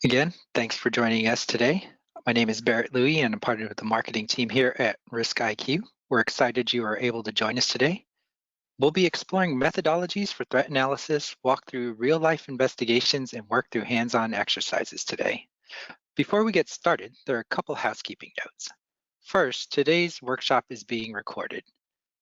Again, thanks for joining us today. My name is Barrett Louie and I'm part of the marketing team here at RiskIQ. We're excited you are able to join us today. We'll be exploring methodologies for threat analysis, walk through real-life investigations, and work through hands-on exercises today. Before we get started, there are a couple housekeeping notes. First, today's workshop is being recorded.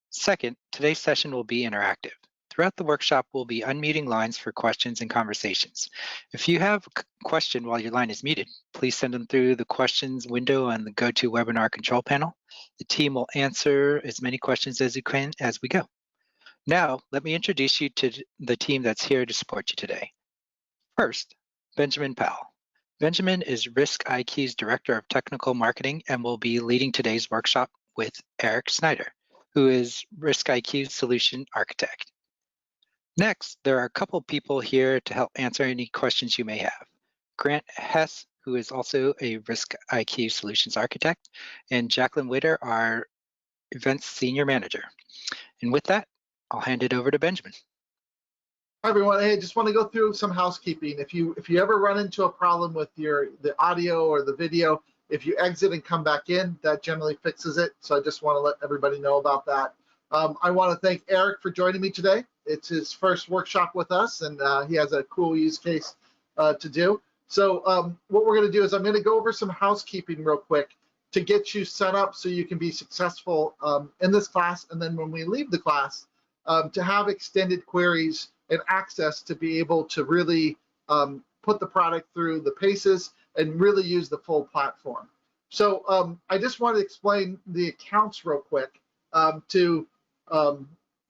Second, today's session will be interactive. Throughout the workshop, we'll be unmuting lines for questions and conversations. If you have a question while your line is muted, please send them through the questions window on the GoToWebinar control panel. The team will answer as many questions as you can as we go. Now, let me introduce you to the team that's here to support you today. First, Benjamin Powell. Benjamin is RiskIQ's Director of Technical Marketing and will be leading today's workshop with Erik Snyder, who is RiskIQ's Solution Architect. Next, there are a couple people here to help answer any questions you may have. Grant Hess, who is also a RiskIQ Solutions Architect, and Jacqueline Witter, our Events Senior Manager. And with that, I'll hand it over to Benjamin. Hi everyone. Hey, just want to go through some housekeeping. If you ever run into a problem with the audio or the video, if you exit and come back in, that generally fixes it. So I just want to let everybody know about that. I want to thank Erik for joining me today. It's his first workshop with us, and he has a cool use case to do. So what we're going to do is I'm going to go over some housekeeping real quick to get you set up so you can be successful in this class, and then when we leave the class, to have extended queries and access to be able to really put the product through the paces and really use the full platform. So I just want to explain the accounts real quick to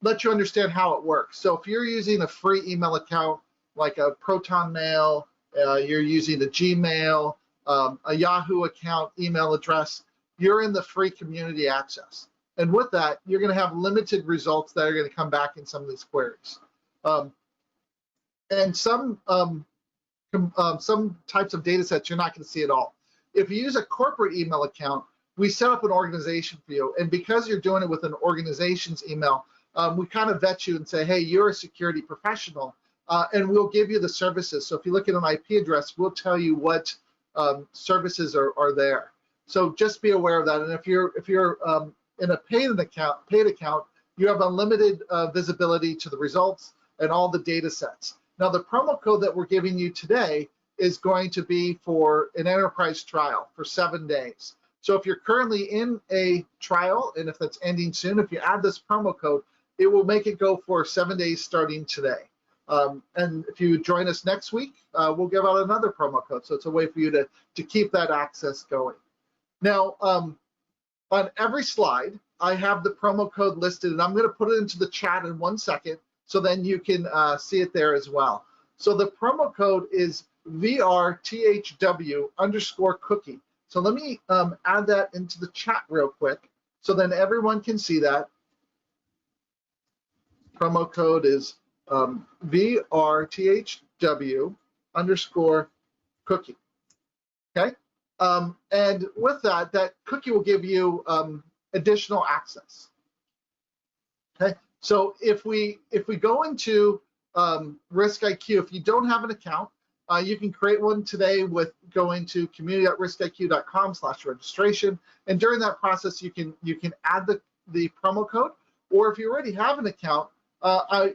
let you understand how it works. So if you're using a free email account like a Proton Mail, you're using a Gmail, a Yahoo account, email address, you're in the free community access. And with that, you're going to have limited results that are going to come back in some of these queries. And some types of data sets you're not going to see at all. If you use a corporate email account, we set up an organization for you. And because you're doing it with an organization's email, we kind of vet you and say, hey, you're a security professional, and we'll give you the services. So if you look at an IP address, we'll tell you what services are there. So just be aware of that. And if you're in a paid account, you have unlimited visibility to the results and all the data sets. Now, the promo code that we're giving you today is going to be for an enterprise trial for 7 days. So if you're currently in a trial, and if that's ending soon, if you add this promo code, it will make it go for 7 days starting today. And if you join us next week, we'll give out another promo code. So it's a way for you to keep that access going. Now, on every slide, I have the promo code listed, and I'm going to put it into the chat in 1 second, so then you can see it there as well. So the promo code is VRTHW_cookie. So let me add that into the chat real quick, so then everyone can see that. Promo code is VRTHW_cookie. Okay. And with that, that cookie will give you additional access. Okay, so if we go into RiskIQ, if you don't have an account, you can create one today with going to community.riskiq.com/registration, and during that process, you can add the promo code, or if you already have an account,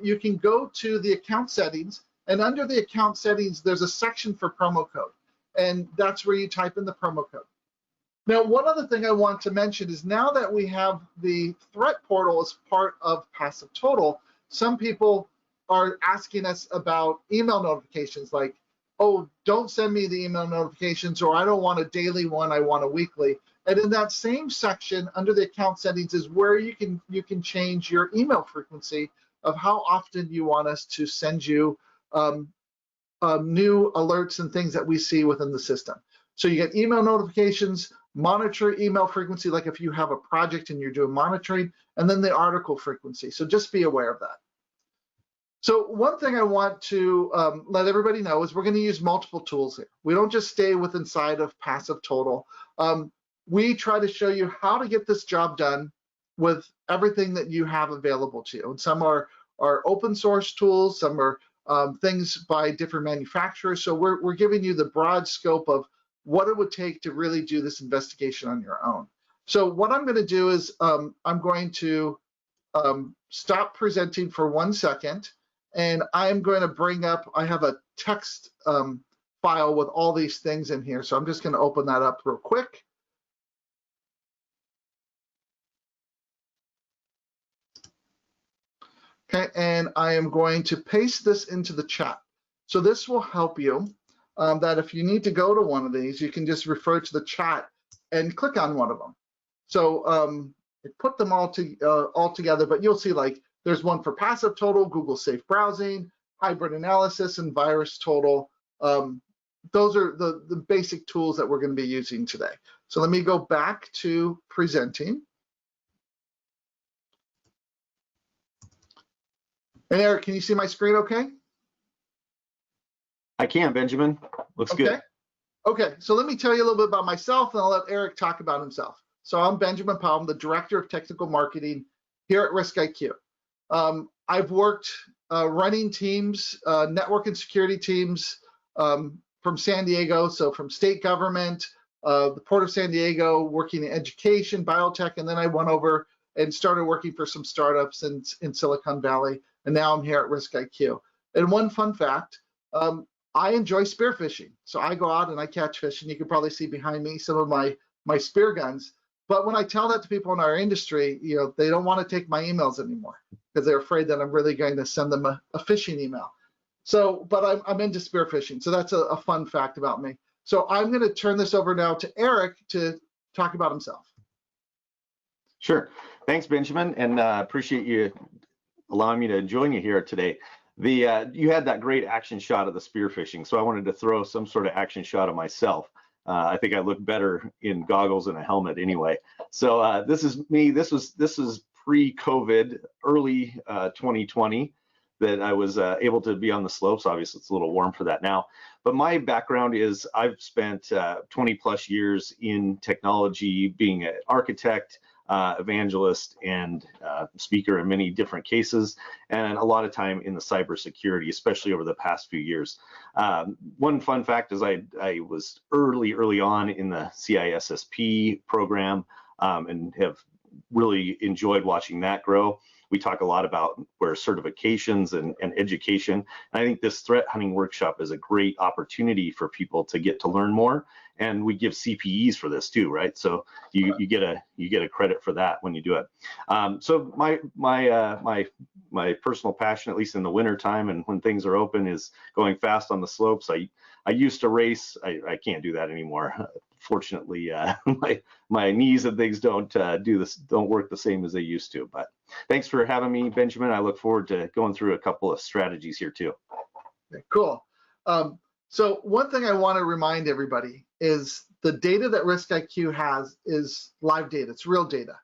you can go to the account settings, and under the account settings, there's a section for promo code, and that's where you type in the promo code. Now, one other thing I want to mention is now that we have the threat portal as part of PassiveTotal, some people are asking us about email notifications like, oh, don't send me the email notifications, or I don't want a daily one, I want a weekly. And in that same section under the account settings is where you can change your email frequency of how often you want us to send you new alerts and things that we see within the system. So you get email notifications, monitor email frequency, like if you have a project and you're doing monitoring, and then the article frequency. So just be aware of that. So one thing I want to let everybody know is we're going to use multiple tools here. We don't just stay with inside of PassiveTotal. We try to show you how to get this job done with everything that you have available to you. And some are open source tools, some are things by different manufacturers. So we're giving you the broad scope of what it would take to really do this investigation on your own. So what I'm going to do is I'm going to stop presenting for 1 second, and I'm going to bring up, I have a text file with all these things in here. So I'm just going to open that up real quick. Okay, and I am going to paste this into the chat. So this will help you that if you need to go to one of these, you can just refer to the chat and click on one of them. So put them all together, but you'll see like there's one for PassiveTotal, Google Safe Browsing, Hybrid Analysis, and VirusTotal. Those are the basic tools that we're going to be using today. So let me go back to presenting. And Eric, can you see my screen okay? I can, Benjamin. Looks good. Okay, so let me tell you a little bit about myself, and I'll let Eric talk about himself. So I'm Benjamin Powell, I'm the Director of Technical Marketing here at RiskIQ. I've worked running teams, network and security teams from San Diego, so from state government, the Port of San Diego, working in education, biotech, and then I went over and started working for some startups in Silicon Valley, and now I'm here at RiskIQ. And one fun fact, I enjoy spearfishing. So I go out and I catch fish, and you can probably see behind me some of my spear guns. But when I tell that to people in our industry, you know, they don't want to take my emails anymore because they're afraid that I'm really going to send them a phishing email. So, but I'm into spearfishing. So that's a fun fact about me. So I'm going to turn this over now to Erik to talk about himself. Sure. Thanks, Benjamin, and appreciate you allowing me to join you here today. You had that great action shot of the spearfishing, so I wanted to throw some sort of action shot of myself. I think I look better in goggles and a helmet anyway. So this is me. This is pre-COVID, early 2020, that I was able to be on the slopes. Obviously, it's a little warm for that now. But my background is I've spent 20 plus years in technology, being an architect, evangelist, and speaker in many different cases, and a lot of time in the cybersecurity, especially over the past few years. One fun fact is I was early on in the CISSP program and have really enjoyed watching that grow. We talk a lot about where certifications and education. And I think this threat hunting workshop is a great opportunity for people to get to learn more. And we give CPEs for this too, right? So you get a credit for that when you do it. So my personal passion, at least in the winter time and when things are open, is going fast on the slopes. I used to race. I can't do that anymore. Fortunately, my knees and things don't work the same as they used to. But thanks for having me, Benjamin. I look forward to going through a couple of strategies here too. Okay, cool. So one thing I want to remind everybody is the data that RiskIQ has is live data. It's real data.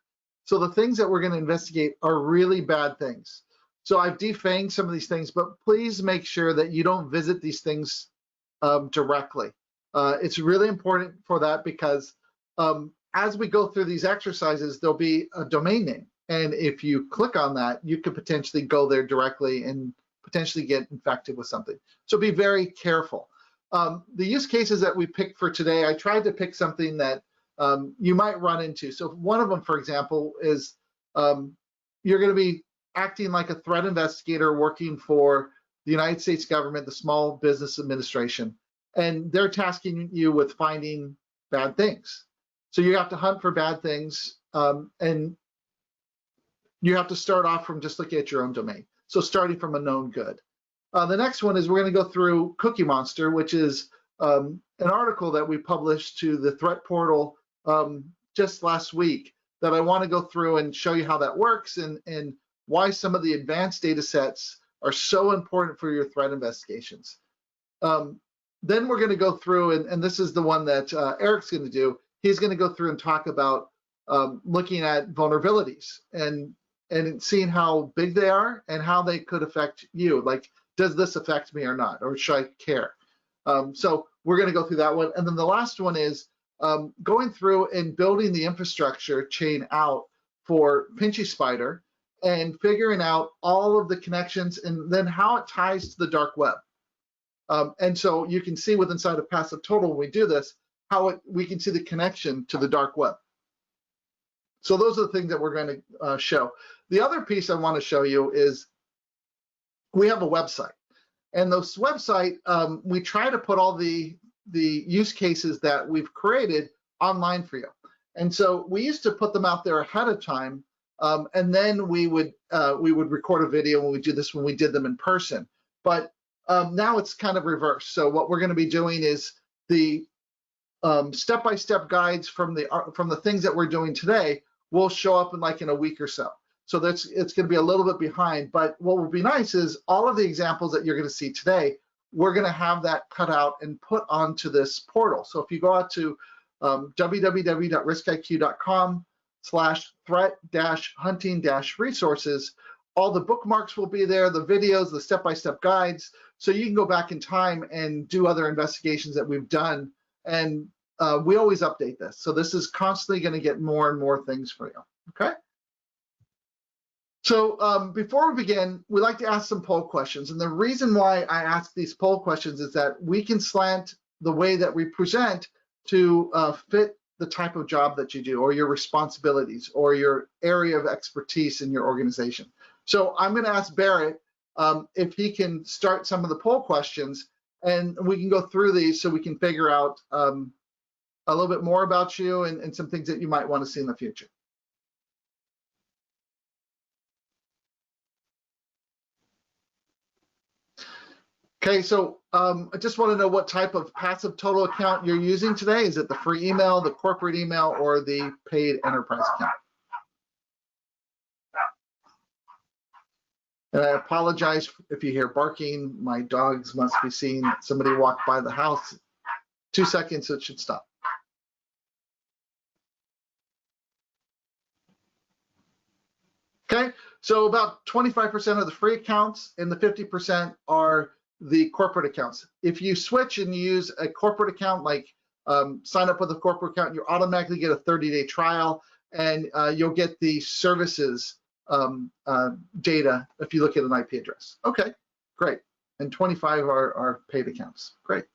So the things that we're going to investigate are really bad things. So I've defanged some of these things, but please make sure that you don't visit these things directly. It's really important for that because as we go through these exercises, there'll be a domain name. And if you click on that, you could potentially go there directly and potentially get infected with something. So be very careful. The use cases that we picked for today, I tried to pick something that you might run into. So one of them, for example, is you're going to be acting like a threat investigator working for the United States government, the Small Business Administration, and they're tasking you with finding bad things. So you have to hunt for bad things, and you have to start off from just looking at your own domain. So starting from a known good. The next one is we're going to go through Cookie Monster, which is an article that we published to the threat portal just last week that I want to go through and show you how that works and why some of the advanced data sets are so important for your threat investigations. Then we're going to go through, and this is the one that Erik's going to do. He's going to go through and talk about looking at vulnerabilities and seeing how big they are and how they could affect you. Like, does this affect me or not, or should I care? So we're going to go through that one. And then the last one is going through and building the infrastructure chain out for Pinchy Spider and figuring out all of the connections and then how it ties to the dark web. And so you can see with inside of PassiveTotal when we do this, how we can see the connection to the dark web. So those are the things that we're going to show. The other piece I want to show you is we have a website. And this website, we try to put all the use cases that we've created online for you. And so we used to put them out there ahead of time, and then we would record a video when we do this when we did them in person. But now it's kind of reversed. So what we're going to be doing is the step-by-step guides from the things that we're doing today will show up in a week or so. So it's going to be a little bit behind. But what would be nice is all of the examples that you're going to see today, we're going to have that cut out and put onto this portal. So if you go out to www.riskiq.com/threat-hunting-resources, all the bookmarks will be there, the videos, the step-by-step guides, so you can go back in time and do other investigations that we've done. And we always update this. So this is constantly going to get more and more things for you, okay? So before we begin, we like to ask some poll questions. And the reason why I ask these poll questions is that we can slant the way that we present to fit the type of job that you do, or your responsibilities, or your area of expertise in your organization. So I'm going to ask Barrett if he can start some of the poll questions, and we can go through these so we can figure out a little bit more about you and some things that you might want to see in the future. Okay, so I just want to know what type of PassiveTotal account you're using today. Is it the free email, the corporate email, or the paid enterprise account? And I apologize if you hear barking. My dogs must be seeing somebody walk by the house. 2 seconds, it should stop. Okay, so about 25% are the free accounts and the 50% are the corporate accounts. If you switch and use a corporate account, like sign up with a corporate account, you automatically get a 30-day trial, and you'll get the services data if you look at an IP address. Okay, great. And 25 are paid accounts. Great.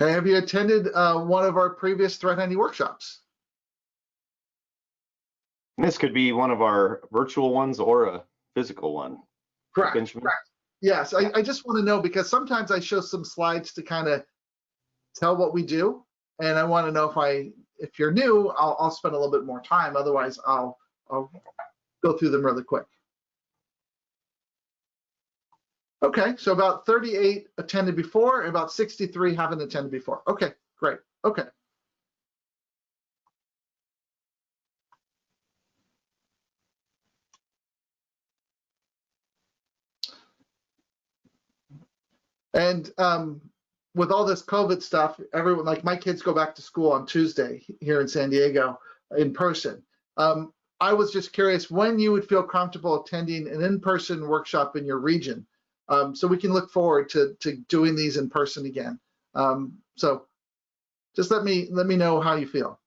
Okay, have you attended one of our previous threat hunting workshops? This could be one of our virtual ones or a physical one. Correct. Benjamin? Correct. Yes, I just want to know, because sometimes I show some slides to kind of tell what we do, and I want to know if you're new, I'll spend a little bit more time. Otherwise, I'll go through them really quick. Okay, so about 38 attended before, and about 63 haven't attended before. Okay, great. Okay. And with all this COVID stuff, everyone, like my kids go back to school on Tuesday here in San Diego in person. I was just curious when you would feel comfortable attending an in-person workshop in your region, so we can look forward to doing these in person again. So just let me know how you feel.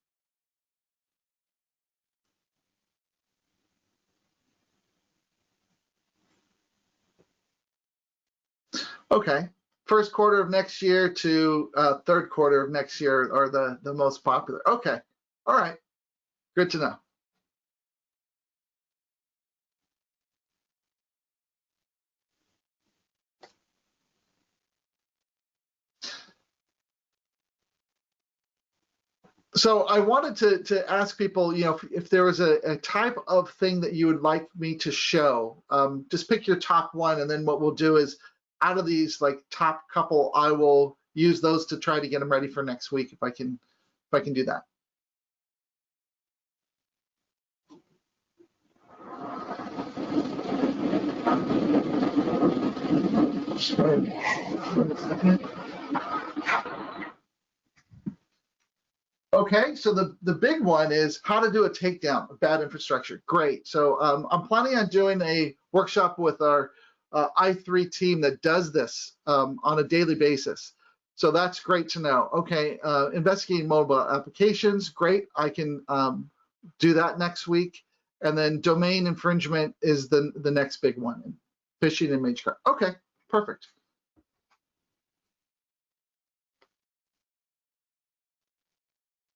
Okay. First quarter of next year to third quarter of next year are the most popular. Okay, all right, good to know. So I wanted to ask people, if there was a type of thing that you would like me to show, just pick your top one, and then what we'll do is, out of these top couple, I will use those to try to get them ready for next week if I can do that. Okay, so the big one is how to do a takedown of bad infrastructure. Great. So I'm planning on doing a workshop with our I3 team that does this on a daily basis. So that's great to know. Okay, investigating mobile applications, great. I can do that next week. And then domain infringement is the next big one. Phishing and Magecraft. Okay, perfect.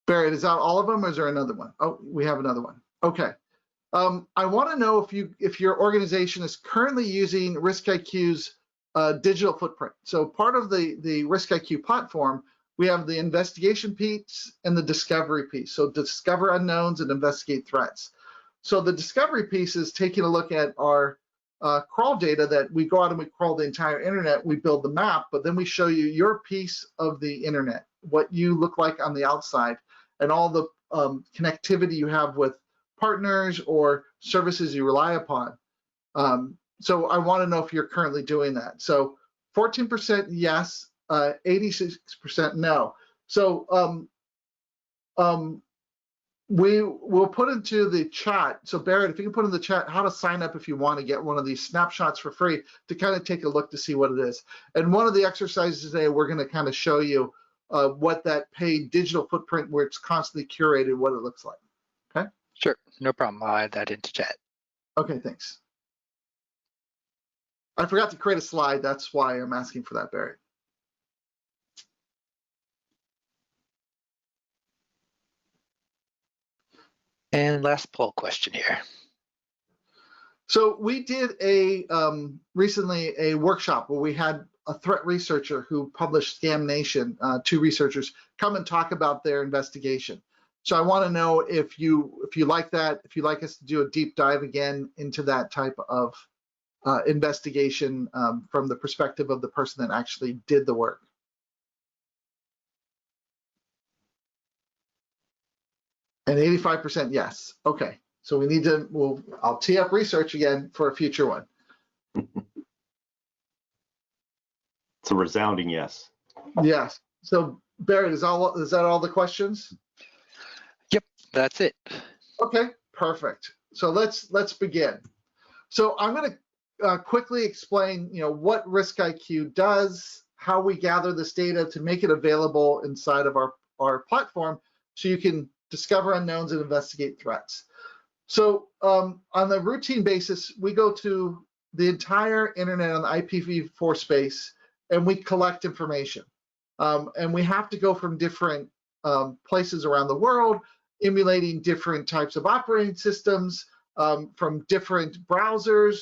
Barrett, is that all of them, or is there another one? Oh, we have another one. Okay. I want to know if your organization is currently using RisklQ's digital footprint. So part of the RisklQ platform, we have the investigation piece and the discovery piece. So discover unknowns and investigate threats. So the discovery piece is taking a look at our crawl data that we go out and we crawl the entire internet, we build the map, but then we show you your piece of the internet, what you look like on the outside, and all the connectivity you have with partners or services you rely upon. So I want to know if you're currently doing that. So 14% yes, 86% no. So we will put into the chat. So Barrett, if you can put in the chat how to sign up if you want to get one of these snapshots for free to kind of take a look to see what it is. And one of the exercises today, we're going to kind of show you what that paid digital footprint where it's constantly curated, what it looks like. Okay? Sure, no problem. I'll add that into chat. Okay, thanks. I forgot to create a slide. That's why I'm asking for that, Barry. And last poll question here. So we did a recently a workshop where we had a threat researcher who published Scam Nation, 2 researchers, come and talk about their investigation. So I want to know if you like that, if you'd like us to do a deep dive again into that type of investigation from the perspective of the person that actually did the work. And 85% yes. Okay, so we need to, I'll tee up research again for a future one. It's a resounding yes. Yes. So Barrett, is that all the questions? Yep, that's it. Okay, perfect. So let's begin. So I'm going to quickly explain, what RiskIQ does, how we gather this data to make it available inside of our platform, so you can discover unknowns and investigate threats. So on a routine basis, we go to the entire internet on the IPv4 space and we collect information. And we have to go from different places around the world, emulating different types of operating systems, from different browsers.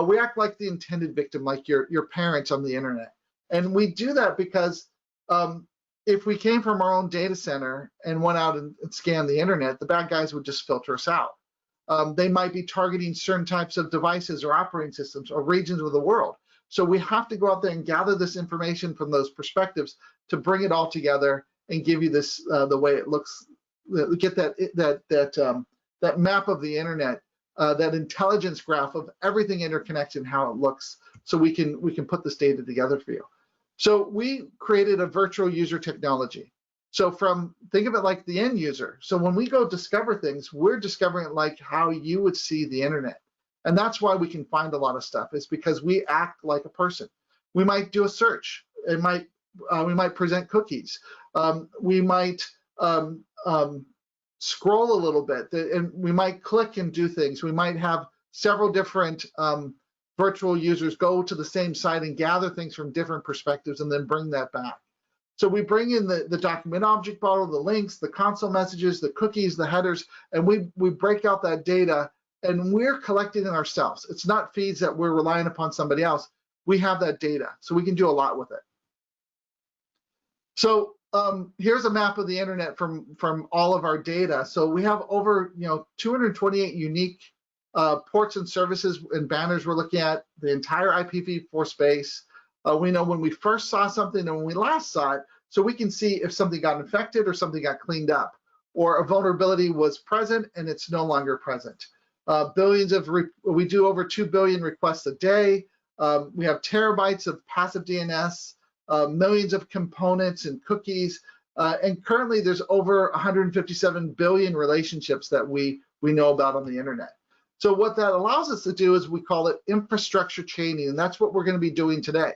We act like the intended victim, like your parents on the internet. And we do that because if we came from our own data center and went out and scanned the internet, the bad guys would just filter us out. They might be targeting certain types of devices or operating systems or regions of the world. So we have to go out there and gather this information from those perspectives to bring it all together and give you this the way it looks. Get that map of the internet, that intelligence graph of everything interconnected and how it looks, so we can put this data together for you. So we created a virtual user technology. So think of it like the end user. So when we go discover things, we're discovering it like how you would see the internet. And that's why we can find a lot of stuff, is because we act like a person. We might do a search. We might present cookies. We might scroll a little bit, and we might click and do things. We might have several different virtual users go to the same site and gather things from different perspectives and then bring that back. So we bring in the document object model, the links, the console messages, the cookies, the headers, and we break out that data, and we're collecting it ourselves. It's not feeds that we're relying upon somebody else. We have that data, so we can do a lot with it. So here's a map of the internet from all of our data. So we have over 228 unique ports and services and banners we're looking at, the entire IPv4 space. We know when we first saw something and when we last saw it, so we can see if something got infected or something got cleaned up, or a vulnerability was present and it's no longer present. We do over 2 billion requests a day. We have terabytes of passive DNS, millions of components and cookies, and currently there's over 157 billion relationships that we know about on the internet. So what that allows us to do is we call it infrastructure chaining, and that's what we're going to be doing today.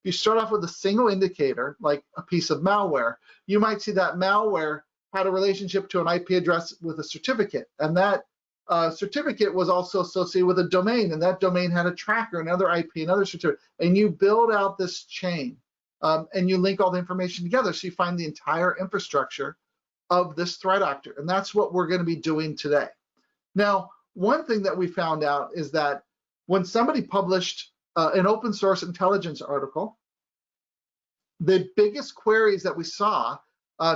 if you start off with a single indicator, like a piece of malware, you might see that malware had a relationship to an IP address with a certificate, and that certificate was also associated with a domain, and that domain had a tracker, another IP, another certificate, and you build out this chain, and you link all the information together, so you find the entire infrastructure of this threat actor, and that's what we're going to be doing today. Now, one thing that we found out is that when somebody published an open source intelligence article, the biggest queries that we saw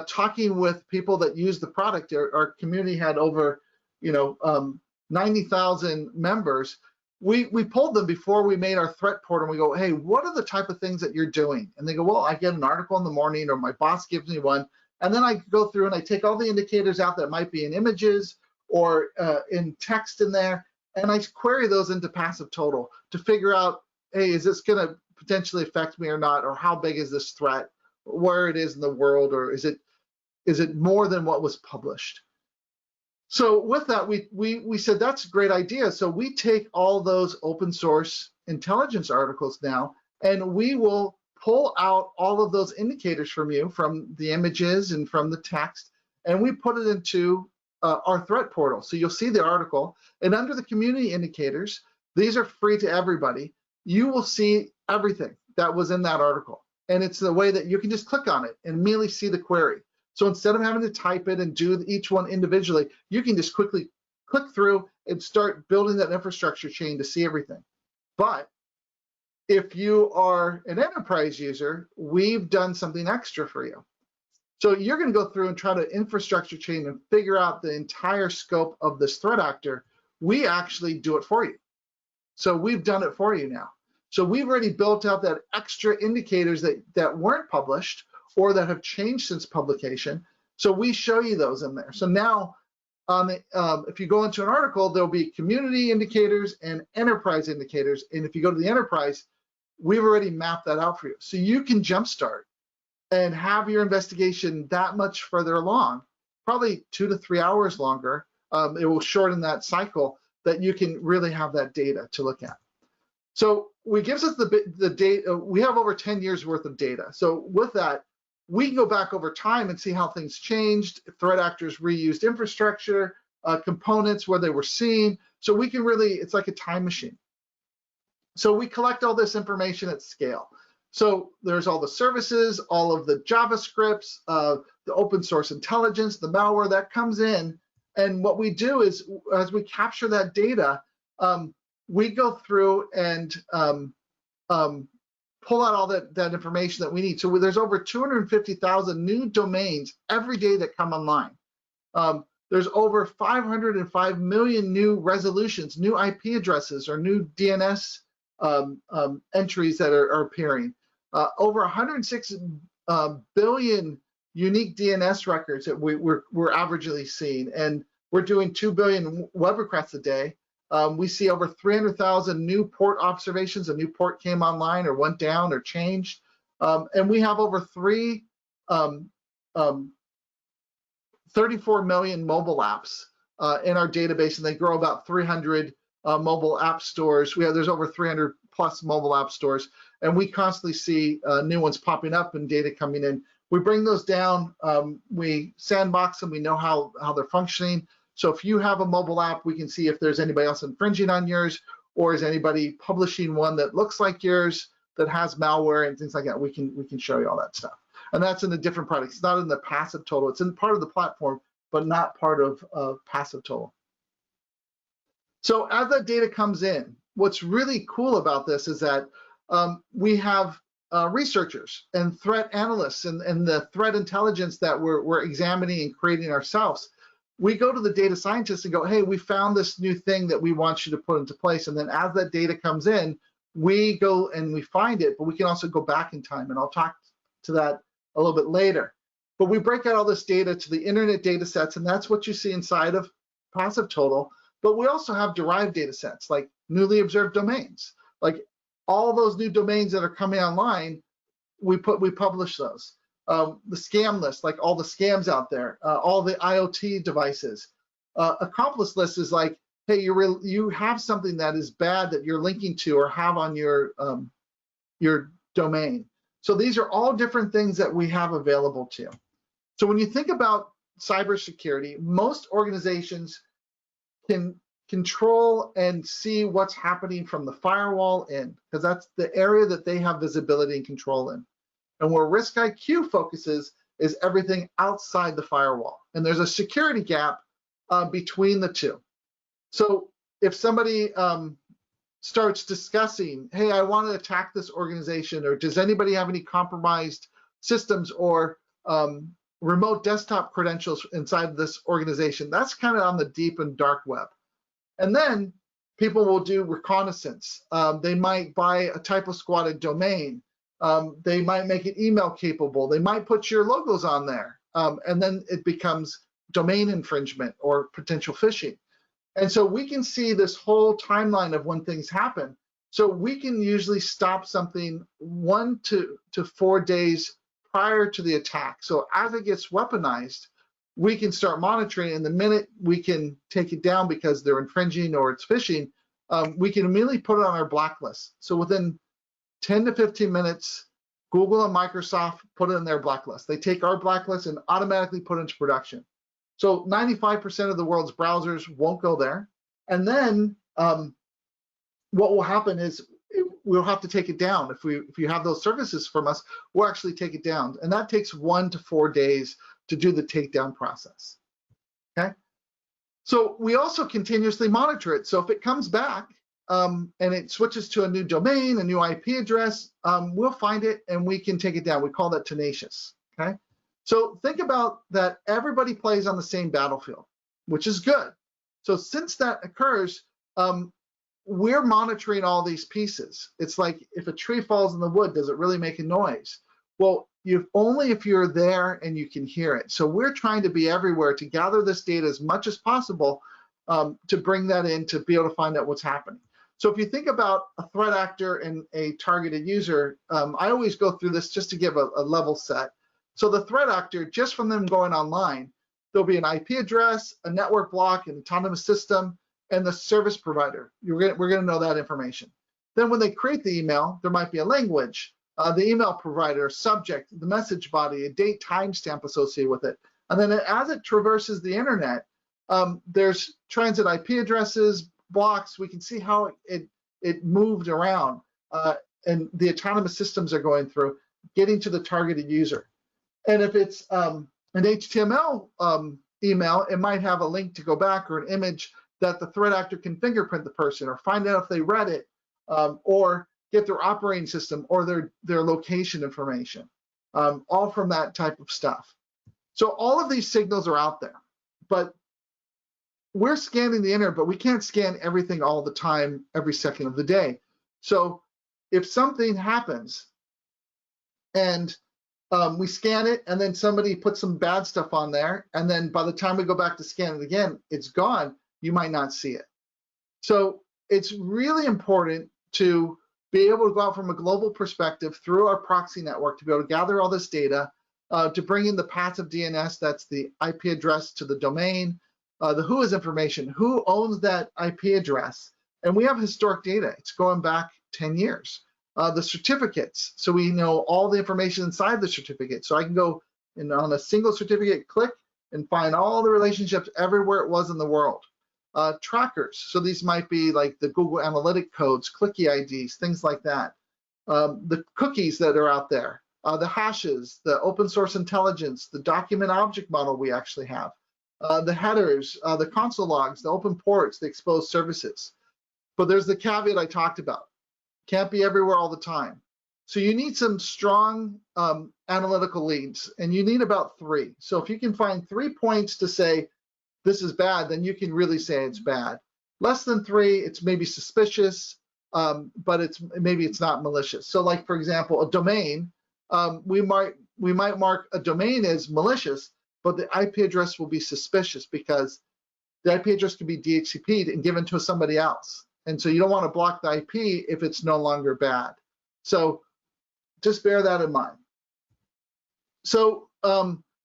talking with people that use the product, our community had over 90,000 members. We pulled them before we made our threat portal, and we go, hey, what are the type of things that you're doing? And they go, well, I get an article in the morning, or my boss gives me one, and then I go through and I take all the indicators out that might be in images or in text in there, and I query those into PassiveTotal to figure out, hey, is this going to potentially affect me or not, or how big is this threat, where it is in the world, or is it more than what was published? So with that, we said that's a great idea. So we take all those open source intelligence articles now, and we will pull out all of those indicators from you, from the images and from the text, and we put it into our threat portal. So you'll see the article, and under the community indicators, these are free to everybody. You will see everything that was in that article, and it's the way that you can just click on it and immediately see the query. So instead of having to type it and do each one individually, you can just quickly click through and start building that infrastructure chain to see everything. But if you are an enterprise user, we've done something extra for you. So you're going to go through and try to infrastructure chain and figure out the entire scope of this threat actor. We actually do it for you. So we've done it for you now. So we've already built out that extra indicators that weren't published or that have changed since publication. So we show you those in there. So now, if you go into an article, there'll be community indicators and enterprise indicators. And if you go to the enterprise, we've already mapped that out for you. So you can jumpstart and have your investigation that much further along, probably 2 to 3 hours longer. It will shorten that cycle that you can really have that data to look at. So it gives us the data. We have over 10 years worth of data. So with that, we can go back over time and see how things changed, threat actors reused infrastructure, components where they were seen. So we can really, it's like a time machine. So we collect all this information at scale. So there's all the services, all of the JavaScripts, the open source intelligence, the malware that comes in. And what we do is, as we capture that data, we go through and pull out all that information that we need. So there's over 250,000 new domains every day that come online. There's over 505 million new resolutions, new IP addresses, or new DNS entries that are appearing. Over 106 billion unique DNS records that we're averagely seeing, and we're doing 2 billion web requests a day. We see over 300,000 new port observations. A new port came online or went down or changed. And we have over 34 million mobile apps in our database, and they grow about 300 mobile app stores. There's over 300 plus mobile app stores, and we constantly see new ones popping up and data coming in. We bring those down, we sandbox them, we know how they're functioning. So if you have a mobile app, we can see if there's anybody else infringing on yours, or is anybody publishing one that looks like yours that has malware and things like that. We can show you all that stuff. And that's in a different product. It's not in the PassiveTotal. It's in part of the platform, but not part of PassiveTotal. So as that data comes in, what's really cool about this is that we have researchers and threat analysts and the threat intelligence that we're examining and creating ourselves. We go to the data scientists and go, hey, we found this new thing that we want you to put into place. And then as that data comes in, we go and we find it, but we can also go back in time. And I'll talk to that a little bit later. But we break out all this data to the internet data sets, and that's what you see inside of PassiveTotal. But we also have derived data sets, like newly observed domains. Like all those new domains that are coming online, we publish those. The scam list, like all the scams out there, all the IoT devices. Accomplice list is like, hey, you have something that is bad that you're linking to or have on your domain. So these are all different things that we have available to you. So when you think about cybersecurity, most organizations can control and see what's happening from the firewall in, because that's the area that they have visibility and control in. And where RiskIQ focuses is everything outside the firewall. And there's a security gap between the two. So if somebody starts discussing, hey, I want to attack this organization, or does anybody have any compromised systems or remote desktop credentials inside of this organization, that's kind of on the deep and dark web. And then people will do reconnaissance. They might buy a typo squatted domain. They might make it email capable. They might put your logos on there. And then it becomes domain infringement or potential phishing. And so we can see this whole timeline of when things happen. So we can usually stop something 1 to 4 days prior to the attack. So as it gets weaponized, we can start monitoring, and the minute we can take it down because they're infringing or it's phishing, we can immediately put it on our blacklist. So within 10 to 15 minutes, Google and Microsoft put it in their blacklist. They take our blacklist and automatically put it into production. So 95% of the world's browsers won't go there. And then what will happen is we'll have to take it down. If you have those services from us, we'll actually take it down. And that takes 1 to 4 days to do the takedown process, okay? So we also continuously monitor it. So if it comes back and it switches to a new domain, a new IP address, we'll find it and we can take it down. We call that tenacious, okay? So think about that everybody plays on the same battlefield, which is good. So since that occurs, we're monitoring all these pieces. It's like if a tree falls in the wood, does it really make a noise? Well, only if you're there and you can hear it. So we're trying to be everywhere to gather this data as much as possible to bring that in to be able to find out what's happening. So if you think about a threat actor and a targeted user, I always go through this just to give a level set. So the threat actor, just from them going online, there'll be an IP address, a network block, an autonomous system, and the service provider. We're going to know that information. Then when they create the email, there might be a language, the email provider, subject, the message body, a date timestamp associated with it. And then as it traverses the internet, there's transit IP addresses, blocks. We can see how it moved around, and the autonomous systems are going through, getting to the targeted user. And if it's an HTML email, it might have a link to go back or an image that the threat actor can fingerprint the person or find out if they read it, or get their operating system or their location information, all from that type of stuff. So all of these signals are out there, but we're scanning the internet, but we can't scan everything all the time, every second of the day. So if something happens and we scan it and then somebody puts some bad stuff on there, and then by the time we go back to scan it again, it's gone, you might not see it. So it's really important to be able to go out from a global perspective through our proxy network to be able to gather all this data, to bring in the passive DNS, that's the IP address to the domain, the WHOIS information, who owns that IP address. And we have historic data. It's going back 10 years. The certificates, so we know all the information inside the certificate. So I can go and on a single certificate, click and find all the relationships everywhere it was in the world. Trackers, so these might be like the Google Analytic codes, clicky IDs, things like that. The cookies that are out there, the hashes, the open source intelligence, the document object model we actually have, the headers, the console logs, the open ports, the exposed services. But there's the caveat I talked about. Can't be everywhere all the time. So you need some strong analytical leads, and you need about 3. So if you can find 3 points to say, this is bad, then you can really say it's bad. Less than 3, it's maybe suspicious, but maybe it's not malicious. So like, for example, a domain, we might mark a domain as malicious, but the IP address will be suspicious because the IP address can be DHCP'd and given to somebody else. And so you don't want to block the IP if it's no longer bad. So just bear that in mind. So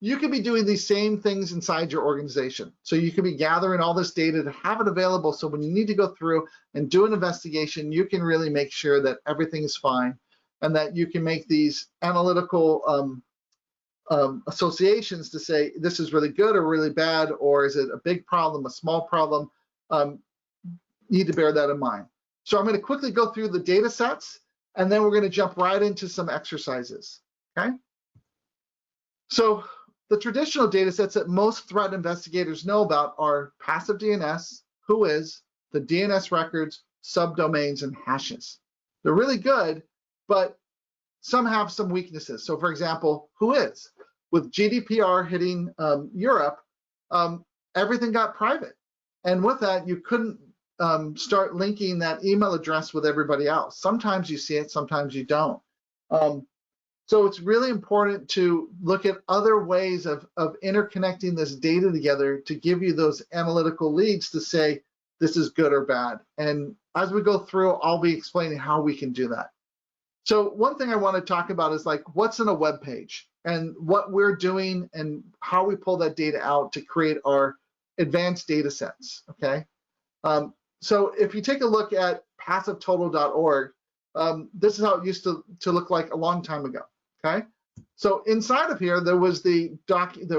you could be doing these same things inside your organization. So you could be gathering all this data to have it available, so when you need to go through and do an investigation, you can really make sure that everything is fine. and that you can make these analytical associations to say this is really good or really bad, or is it a big problem, a small problem. Need to bear that in mind. So I'm going to quickly go through the data sets, and then we're going to jump right into some exercises. Okay. So the traditional data sets that most threat investigators know about are passive DNS, whois, the DNS records, subdomains, and hashes. They're really good, but some have some weaknesses. So for example, whois, with GDPR hitting Europe, everything got private. And with that, you couldn't start linking that email address with everybody else. Sometimes you see it, sometimes you don't. So it's really important to look at other ways of interconnecting this data together to give you those analytical leads to say this is good or bad. And as we go through, I'll be explaining how we can do that. So one thing I want to talk about is like what's in a web page and what we're doing and how we pull that data out to create our advanced data sets, okay? So if you take a look at PassiveTotal.org, this is how it used to look like a long time ago, okay? So inside of here, there was the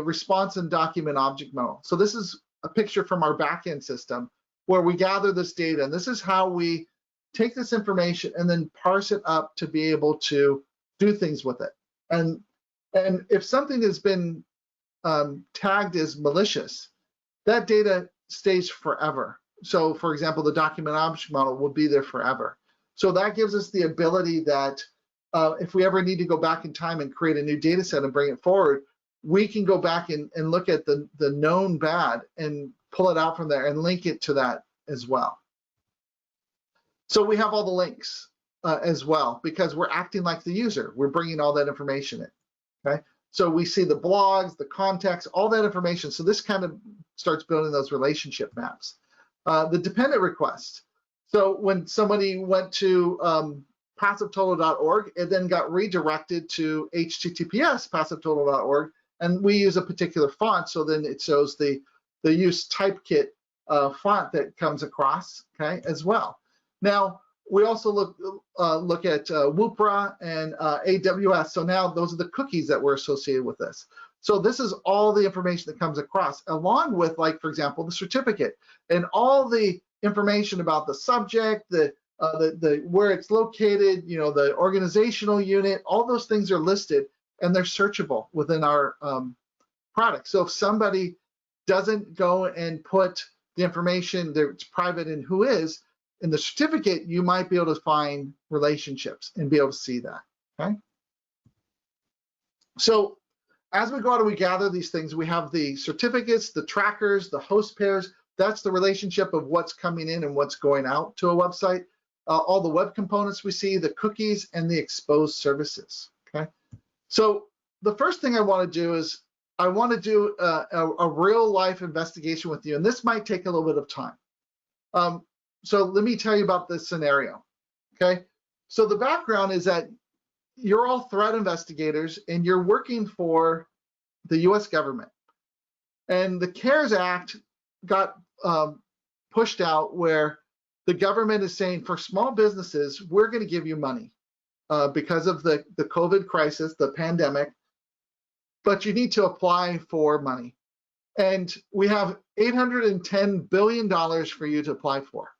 response and document object model. So this is a picture from our backend system where we gather this data, and this is how we take this information and then parse it up to be able to do things with it. And if something has been tagged as malicious, that data stays forever. So for example, the document object model will be there forever. So that gives us the ability that if we ever need to go back in time and create a new data set and bring it forward, we can go back and look at the known bad and pull it out from there and link it to that as well. So we have all the links as well because we're acting like the user. We're bringing all that information in, okay? So we see the blogs, the context, all that information. So this kind of starts building those relationship maps. The dependent request. So when somebody went to PassiveTotal.org, it then got redirected to HTTPS PassiveTotal.org, and we use a particular font. So then it shows the use typekit font that comes across, okay, as well. Now we also look at WUPRA and AWS. So now those are the cookies that were associated with this. So this is all the information that comes across, along with, like, for example, the certificate and all the information about the subject, the where it's located, you know, the organizational unit. All those things are listed and they're searchable within our product. So if somebody doesn't go and put the information that's private in whois in the certificate, you might be able to find relationships and be able to see that. Okay. So as we go out and we gather these things, we have the certificates, the trackers, the host pairs. That's the relationship of what's coming in and what's going out to a website. All the web components we see, the cookies, and the exposed services. Okay. So the first thing I want to do is I want to do a real life investigation with you, and this might take a little bit of time. So let me tell you about this scenario. Okay. So the background is that you're all threat investigators and you're working for the US government. And the CARES Act got pushed out where the government is saying for small businesses, we're going to give you money because of the COVID crisis, the pandemic, but you need to apply for money. And we have $810 billion for you to apply for.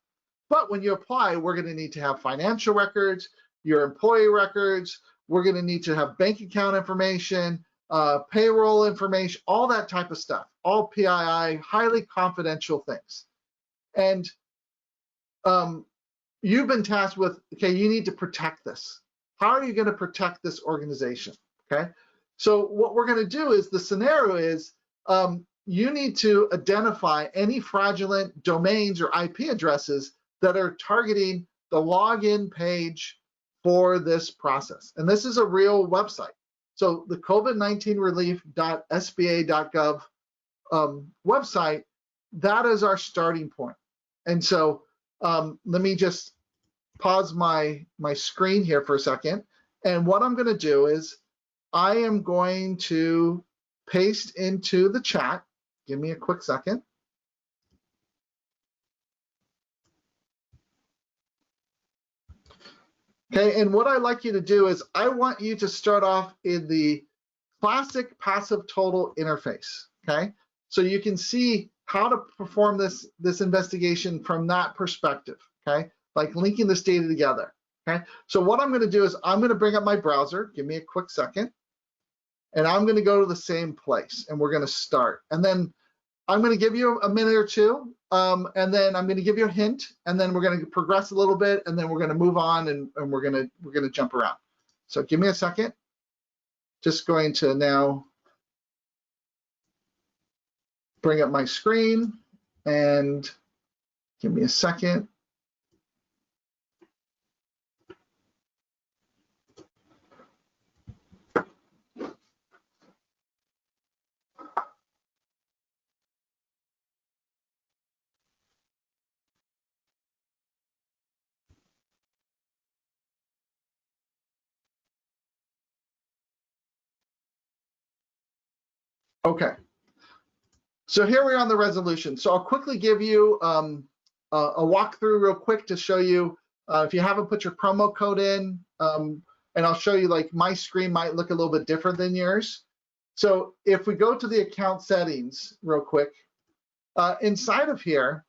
But when you apply, we're going to need to have financial records, your employee records. We're going to need to have bank account information, payroll information, all that type of stuff, all PII, highly confidential things. And you've been tasked with, okay, you need to protect this. How are you going to protect this organization? Okay. So what we're going to do is the scenario is you need to identify any fraudulent domains or IP addresses that are targeting the login page for this process. And this is a real website. So the COVID-19 relief.sba.gov website, that is our starting point. And so let me just pause my screen here for a second. And what I'm going to do is I am going to paste into the chat. Give me a quick second. Okay, and what I'd like you to do is I want you to start off in the classic PassiveTotal interface, okay? So you can see how to perform this investigation from that perspective, okay? Like linking this data together, okay? So what I'm gonna do is I'm gonna bring up my browser, give me a quick second, and I'm gonna go to the same place and we're gonna start. And then I'm gonna give you a minute or two, and then I'm gonna give you a hint, and then we're gonna progress a little bit, and then we're gonna move on and we're gonna jump around. So give me a second. Just going to now bring up my screen and give me a second. Okay. So here we are on the resolution. So I'll quickly give you a walkthrough real quick to show you if you haven't put your promo code in, and I'll show you like my screen might look a little bit different than yours. So if we go to the account settings real quick, inside of here,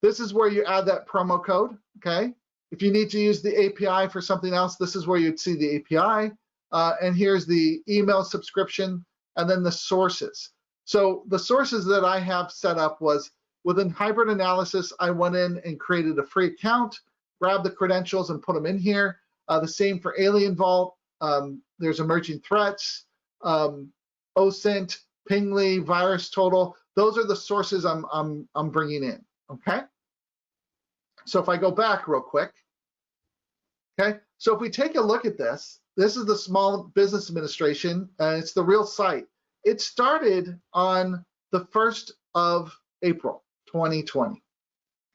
this is where you add that promo code, okay? If you need to use the API for something else, this is where you'd see the API. And here's the email subscription and then the sources. So the sources that I have set up was within hybrid analysis, I went in and created a free account, grabbed the credentials and put them in here. The same for Alien Vault. There's emerging threats, OSINT, Pingly, VirusTotal. Those are the sources I'm bringing in. Okay. So if I go back real quick, okay. So if we take a look at this, this is the Small Business Administration, and it's the real site. It started on the 1st of April, 2020.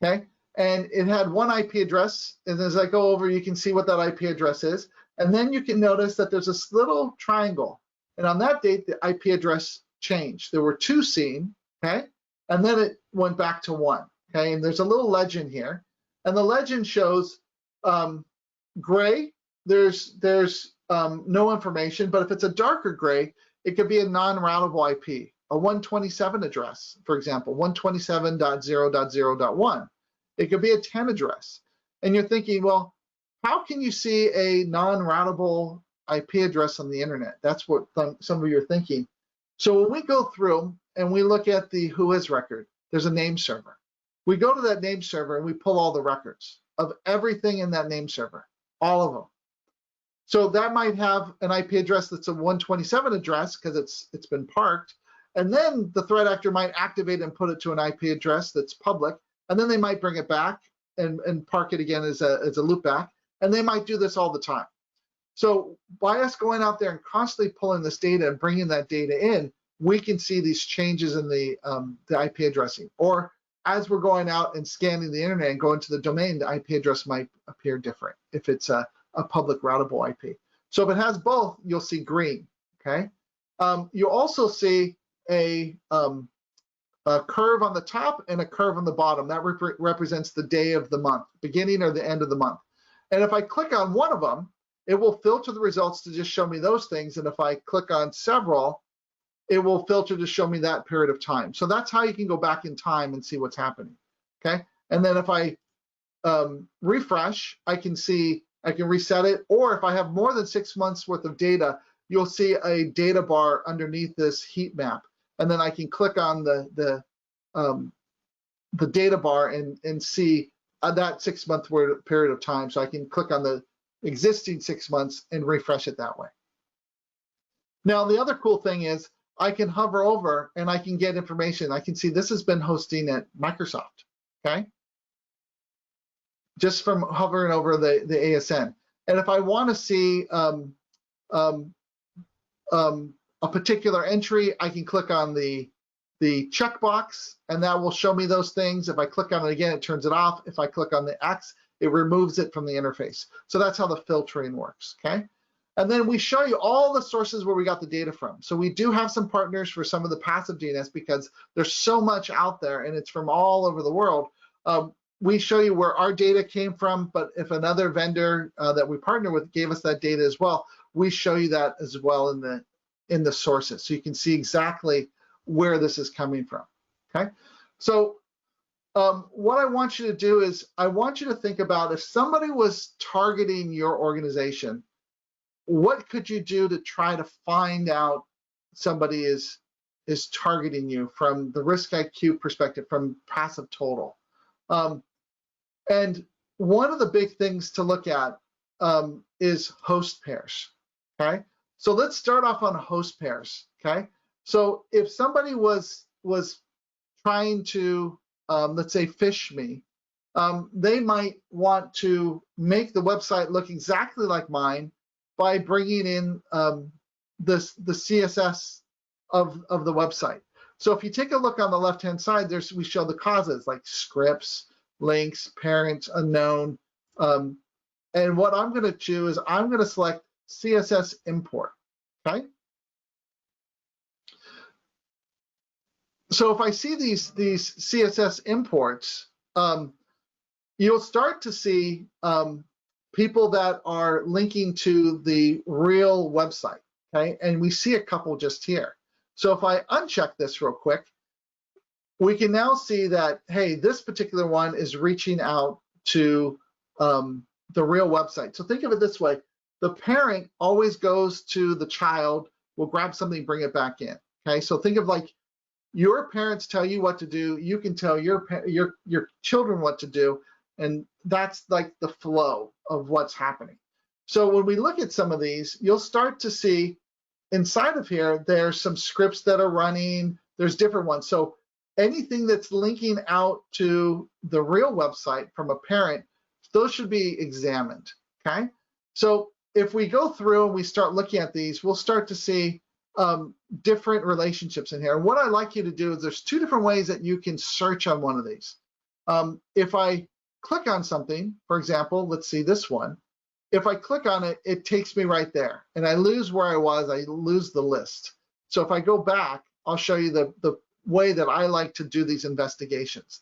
Okay. And it had one IP address. And as I go over, you can see what that IP address is. And then you can notice that there's this little triangle. And on that date, the IP address changed. There were 2 seen, okay? And then it went back to 1, okay? And there's a little legend here. And the legend shows gray, there's no information, but if it's a darker gray, it could be a non-routable IP, a 127 address, for example, 127.0.0.1. It could be a 10 address. And you're thinking, well, how can you see a non-routable IP address on the internet? That's what some of you are thinking. So when we go through and we look at the whois record, there's a name server. We go to that name server and we pull all the records of everything in that name server, all of them. So that might have an IP address that's a 127 address because it's been parked. And then the threat actor might activate and put it to an IP address that's public. And then they might bring it back and park it again as a loopback. And they might do this all the time. So by us going out there and constantly pulling this data and bringing that data in, we can see these changes in the IP addressing. Or as we're going out and scanning the internet and going to the domain, the IP address might appear different if it's a public routable IP. So if it has both, you'll see green, okay? You also see a curve on the top and a curve on the bottom. That represents the day of the month, beginning or the end of the month. And if I click on one of them, it will filter the results to just show me those things. And if I click on several, it will filter to show me that period of time. So that's how you can go back in time and see what's happening, okay? And then if I refresh, I can reset it. Or if I have more than 6 months worth of data, you'll see a data bar underneath this heat map. And then I can click on the data bar and see that 6 month period of time. So I can click on the existing 6 months and refresh it that way. Now, the other cool thing is I can hover over and I can get information. I can see this has been hosting at Microsoft, okay? Just from hovering over the ASN. And if I want to see a particular entry, I can click on the checkbox and that will show me those things. If I click on it again, it turns it off. If I click on the X, it removes it from the interface. So that's how the filtering works, okay? And then we show you all the sources where we got the data from. So we do have some partners for some of the passive DNS because there's so much out there and it's from all over the world. we show you where our data came from, but if another vendor that we partner with gave us that data as well, we show you that as well in the sources, so you can see exactly where this is coming from. Okay, so what I want you to do is I want you to think about if somebody was targeting your organization, what could you do to try to find out somebody is targeting you from the RiskIQ perspective, from PassiveTotal. And one of the big things to look at is host pairs. Okay, so let's start off on host pairs. Okay, so if somebody was trying to let's say phish me, they might want to make the website look exactly like mine by bringing in the CSS of the website. So if you take a look on the left-hand side, we show the causes like scripts, links, parent, unknown. And what I'm going to do is I'm going to select CSS import. Okay. So if I see these CSS imports, you'll start to see people that are linking to the real website. Okay, and we see a couple just here. So if I uncheck this real quick, we can now see that, hey, this particular one is reaching out to the real website. So think of it this way. The parent always goes to the child, will grab something, bring it back in. Okay, so think of like your parents tell you what to do, you can tell your children what to do, and that's like the flow of what's happening. So when we look at some of these, you'll start to see inside of here, there's some scripts that are running, there's different ones. So anything that's linking out to the real website from a parent, those should be examined, okay? So if we go through and we start looking at these, we'll start to see different relationships in here. And what I'd like you to do is there's two different ways that you can search on one of these. If I click on something, for example, let's see this one. If I click on it, it takes me right there. And I lose where I was, I lose the list. So if I go back, I'll show you the way that I like to do these investigations.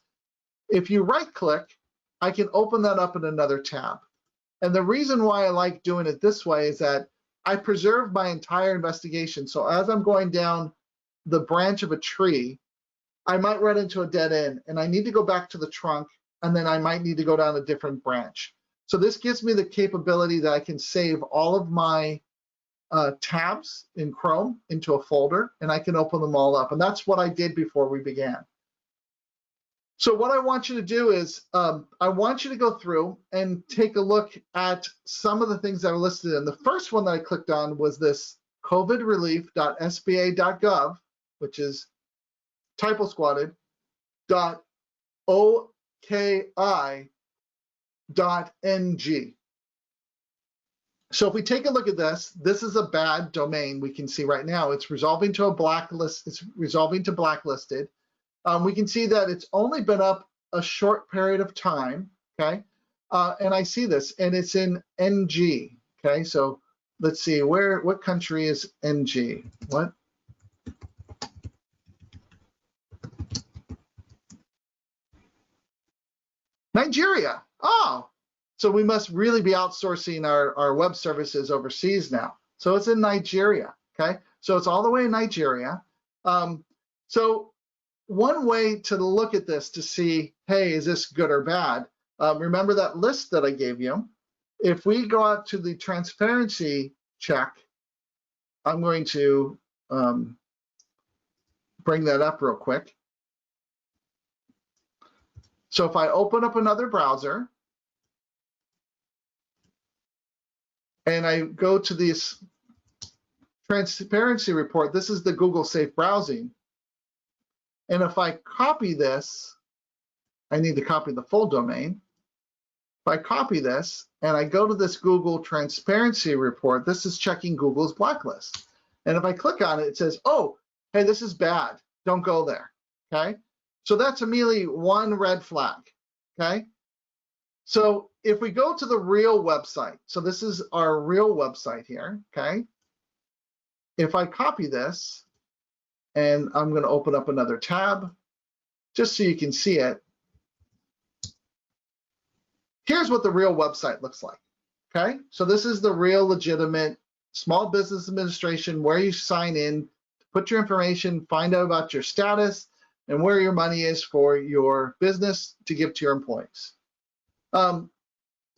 If you right click, I can open that up in another tab. And the reason why I like doing it this way is that I preserve my entire investigation. So as I'm going down the branch of a tree, I might run into a dead end and I need to go back to the trunk, and then I might need to go down a different branch. So this gives me the capability that I can save all of my tabs in Chrome into a folder, and I can open them all up. And that's what I did before we began. So what I want you to do is I want you to go through and take a look at some of the things that are listed. And the first one that I clicked on was this covidrelief.sba.gov, which is typo squatted, .oki.ng. So if we take a look at this is a bad domain. We can see right now it's resolving to a blacklist. It's resolving to blacklisted. We can see that it's only been up a short period of time. Okay, and I see this, and it's in NG. Okay, so let's see what country is NG? What? Nigeria. Oh, so we must really be outsourcing our web services overseas now. So it's in Nigeria, okay? So it's all the way in Nigeria. So one way to look at this to see, hey, is this good or bad? Remember that list that I gave you? If we go out to the transparency check, I'm going to bring that up real quick. So if I open up another browser and I go to this transparency report, this is the Google Safe Browsing. And if I copy this, I need to copy the full domain. If I copy this and I go to this Google transparency report, this is checking Google's blacklist. And if I click on it, it says, oh, hey, this is bad. Don't go there, okay? So that's immediately one red flag, okay? So if we go to the real website, so this is our real website here, okay? If I copy this, and I'm going to open up another tab, just so you can see it. here's what the real website looks like. Okay, so this is the real legitimate Small Business Administration where you sign in, put your information, find out about your status, and where your money is for your business to give to your employees.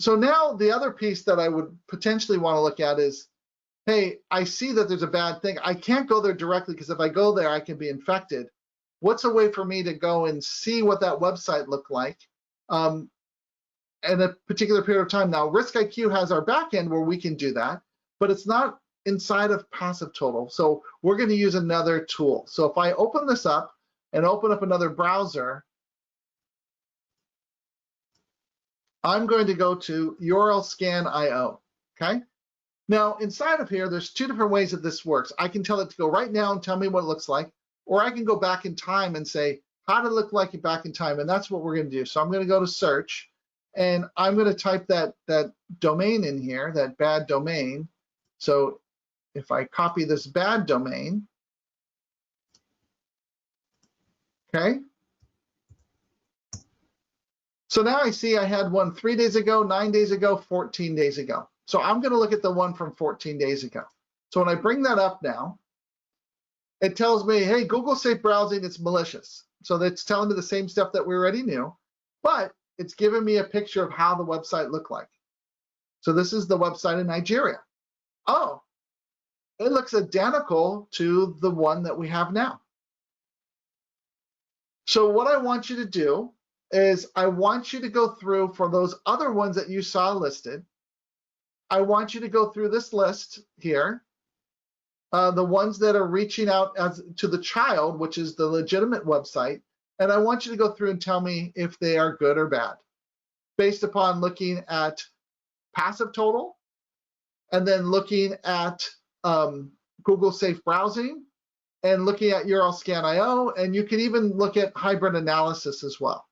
So now the other piece that I would potentially want to look at is, hey, I see that there's a bad thing. I can't go there directly because if I go there, I can be infected. What's a way for me to go and see what that website looked like in a particular period of time? Now, RiskIQ has our backend where we can do that, but it's not inside of PassiveTotal. So we're going to use another tool. So if I open this up and open up another browser, I'm going to go to URL scan.io, okay? Now, inside of here, there's two different ways that this works. I can tell it to go right now and tell me what it looks like, or I can go back in time and say, how did it look like it back in time? And that's what we're going to do. So I'm going to go to search, and I'm going to type that domain in here, that bad domain. So if I copy this bad domain, okay? So now I see I had one 3 days ago, 9 days ago, 14 days ago. So I'm going to look at the one from 14 days ago. So when I bring that up now, it tells me, hey, Google Safe Browsing, it's malicious. So that's telling me the same stuff that we already knew, but it's giving me a picture of how the website looked like. So this is the website in Nigeria. Oh, it looks identical to the one that we have now. So what I want you to do is I want you to go through for those other ones that you saw listed. I want you to go through this list here, the ones that are reaching out to the child, which is the legitimate website, and I want you to go through and tell me if they are good or bad, based upon looking at PassiveTotal, and then looking at Google Safe Browsing, and looking at URL scan.io, and you can even look at hybrid analysis as well.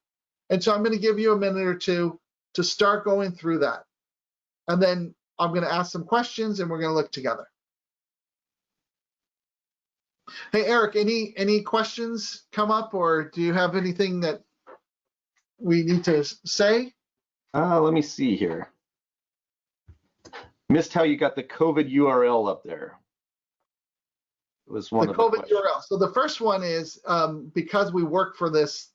And so I'm going to give you a minute or two to start going through that. And then I'm going to ask some questions and we're going to look together. Hey, Eric, any questions come up, or do you have anything that we need to say? Let me see here. Missed how you got the COVID URL up there. It was one of the COVID URL. So the first one is because we work for this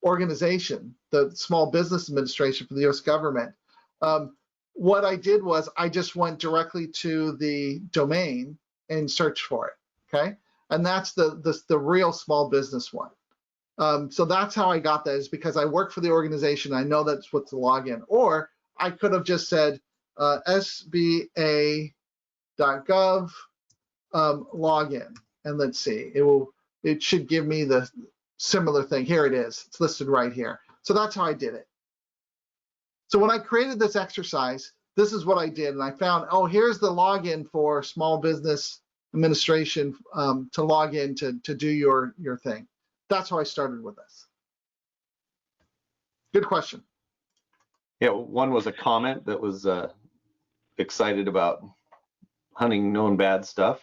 organization, the Small Business Administration for the U.S. government. What I did was I just went directly to the domain and searched for it. Okay, and that's the real small business one. So that's how I got that, is because I work for the organization. I know that's what's the login. Or I could have just said sba.gov login, and let's see. It should give me the similar thing. Here it is. It's listed right here. So that's how I did it. So when I created this exercise, this is what I did, and I found, oh, here's the login for Small Business Administration to log in to do your thing. That's how I started with this. Good question. Yeah, one was a comment that was excited about hunting known bad stuff.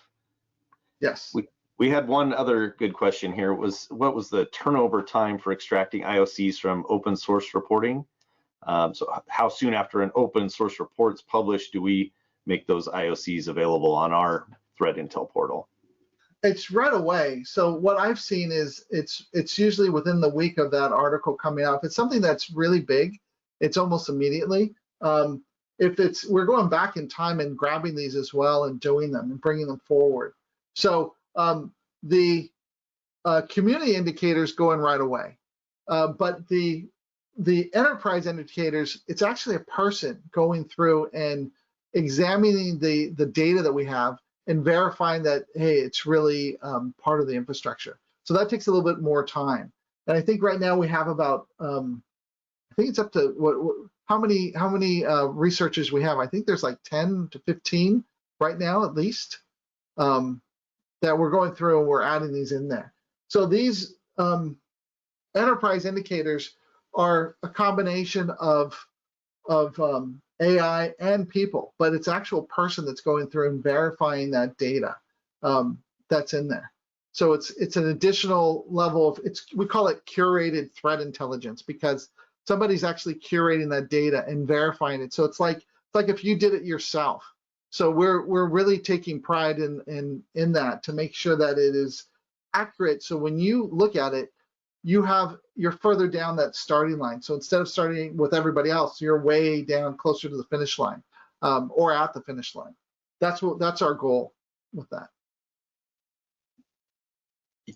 Yes. We had one other good question here. What was the turnover time for extracting IOCs from open source reporting? So how soon after an open source report is published do we make those IOCs available on our threat intel portal? It's right away. So what I've seen is it's usually within the week of that article coming out. If it's something that's really big, it's almost immediately. If we're going back in time and grabbing these as well and doing them and bringing them forward. So the community indicators go in right away, but the enterprise indicators, it's actually a person going through and examining the data that we have and verifying that, hey, it's really part of the infrastructure. So that takes a little bit more time. And I think right now we have about, I think it's up to how many researchers we have. I think there's like 10 to 15 right now at least that we're going through, and we're adding these in there. So these enterprise indicators are a combination of AI and people, but it's actual person that's going through and verifying that data that's in there. So it's an additional level of, we call it curated threat intelligence, because somebody's actually curating that data and verifying it. So it's like if you did it yourself. So we're really taking pride in that to make sure that it is accurate. So when you look at it, you're further down that starting line. So instead of starting with everybody else, you're way down closer to the finish line, or at the finish line. That's our goal with that.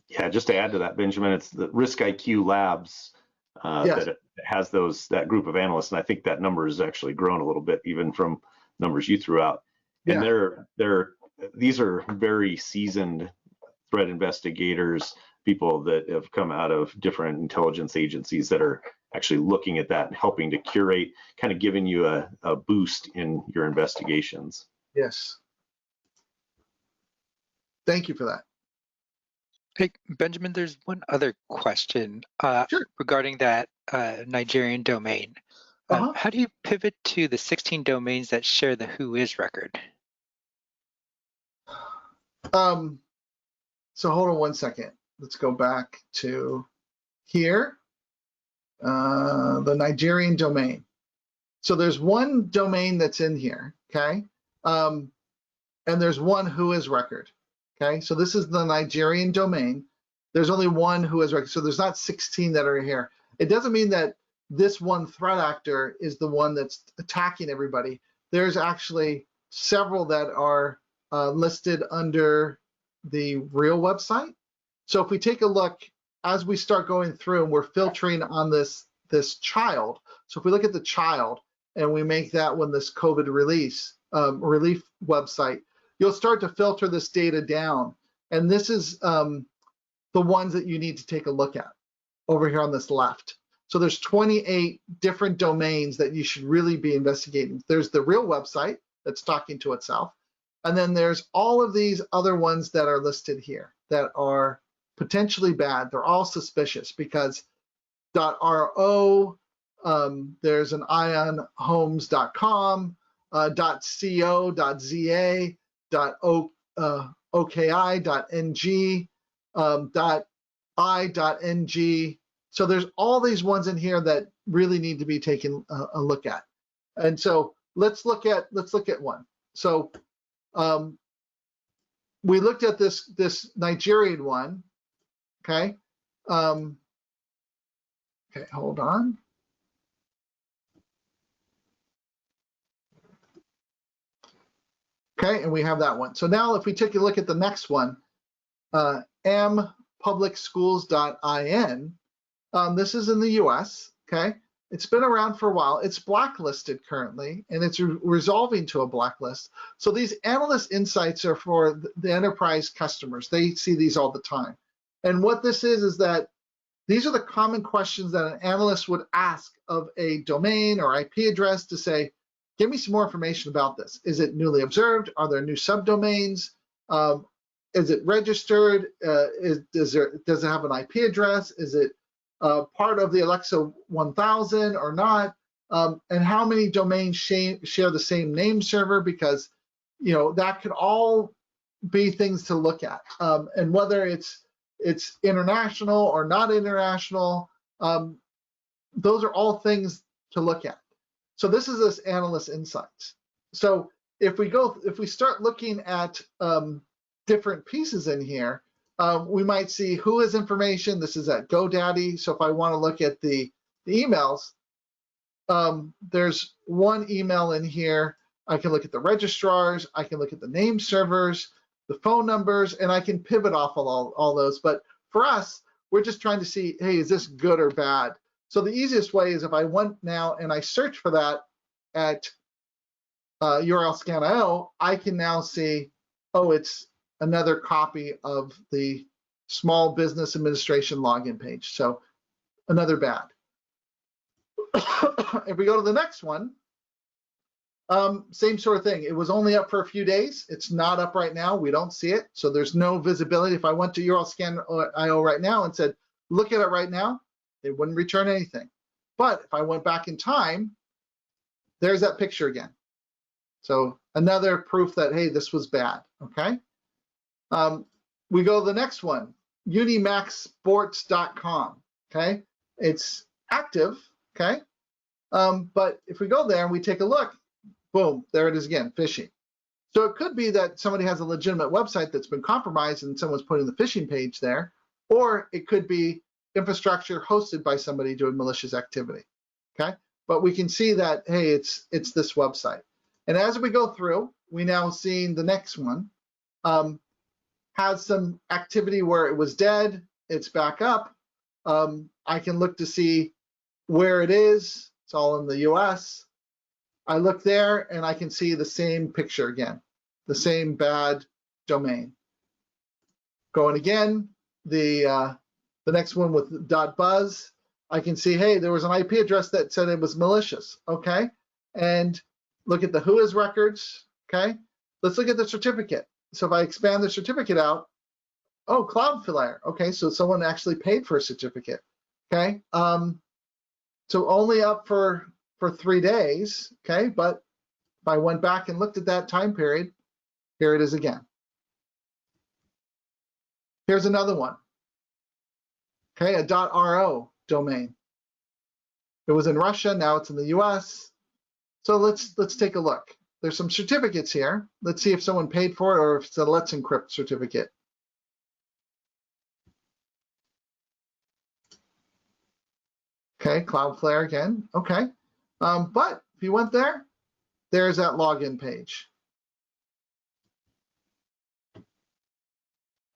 Yeah, just to add to that, Benjamin, it's the RiskIQ Labs Yes. that has that group of analysts, and I think that number has actually grown a little bit, even from numbers you threw out. And Yeah. these are very seasoned threat investigators, people that have come out of different intelligence agencies that are actually looking at that and helping to curate, kind of giving you a boost in your investigations. Yes. Thank you for that. Hey, Benjamin, there's one other question Sure. regarding that Nigerian domain. How do you pivot to the 16 domains that share the who is record? So hold on one second. Let's go back to here, the Nigerian domain. So there's one domain that's in here, okay? And there's one who is record, okay? So this is the Nigerian domain. There's only one who is record. So there's not 16 that are here. It doesn't mean that this one threat actor is the one that's attacking everybody. There's actually several that are listed under the real website. So if we take a look, as we start going through and we're filtering on this child. So if we look at the child and we make that one this COVID relief website, you'll start to filter this data down. And this is the ones that you need to take a look at over here on this left. So there's 28 different domains that you should really be investigating. There's the real website that's talking to itself. And then there's all of these other ones that are listed here that are potentially bad. They're all suspicious because .ro, there's an ionhomes.com, .co, .za, .oki.ng, .i.ng. So there's all these ones in here that really need to be taken a look at. And so let's look at one. So we looked at this Nigerian one. Okay. Okay, hold on. Okay, and we have that one. So now if we take a look at the next one, mpublicschools.in, this is in the US, okay? It's been around for a while. It's blacklisted currently, and it's resolving to a blacklist. So these analyst insights are for the enterprise customers. They see these all the time. And what this is that these are the common questions that an analyst would ask of a domain or IP address to say, give me some more information about this. Is it newly observed? Are there new subdomains? Is it registered? Does it have an IP address? Is it part of the Alexa 1000 or not? And how many domains share the same name server? Because that could all be things to look at. And whether it's international or not international, those are all things to look at. So this is this analyst insights. So if we start looking at different pieces in here, we might see who has information. This is at GoDaddy. So if I want to look at the emails, there's one email in here. I can look at the registrars. I can look at the name servers, the phone numbers, and I can pivot off of all those. But for us, we're just trying to see, hey, is this good or bad? So the easiest way is if I went now and I search for that at URL scan.io, I can now see, oh, it's another copy of the Small Business Administration login page. So another bad. If we go to the next one, same sort of thing. It was only up for a few days. It's not up right now. We don't see it. So there's no visibility. If I went to URL scan.io right now and said, look at it right now, it wouldn't return anything. But if I went back in time, there's that picture again. So another proof that, hey, this was bad, okay? We go to the next one, unimaxsports.com, okay? It's active, okay? But if we go there and we take a look, boom, there it is again, phishing. So it could be that somebody has a legitimate website that's been compromised and someone's putting the phishing page there, or it could be infrastructure hosted by somebody doing malicious activity, okay? But we can see that, hey, it's this website. And as we go through, we now see the next one has some activity where it was dead, it's back up. I can look to see where it is. It's all in the US. I look there and I can see the same picture again, the same bad domain. Going again, the next one with .buzz, I can see, hey, there was an IP address that said it was malicious, okay? And look at the whois records, okay? Let's look at the certificate. So if I expand the certificate out, oh, Cloudflare, okay, so someone actually paid for a certificate, okay? So only up for 3 days, okay? But if I went back and looked at that time period, here it is again. Here's another one, okay, a .ro domain. It was in Russia, now it's in the US. So let's take a look. There's some certificates here. Let's see if someone paid for it or if it's a Let's Encrypt certificate. Okay, Cloudflare again, okay. But if you went there, there's that login page.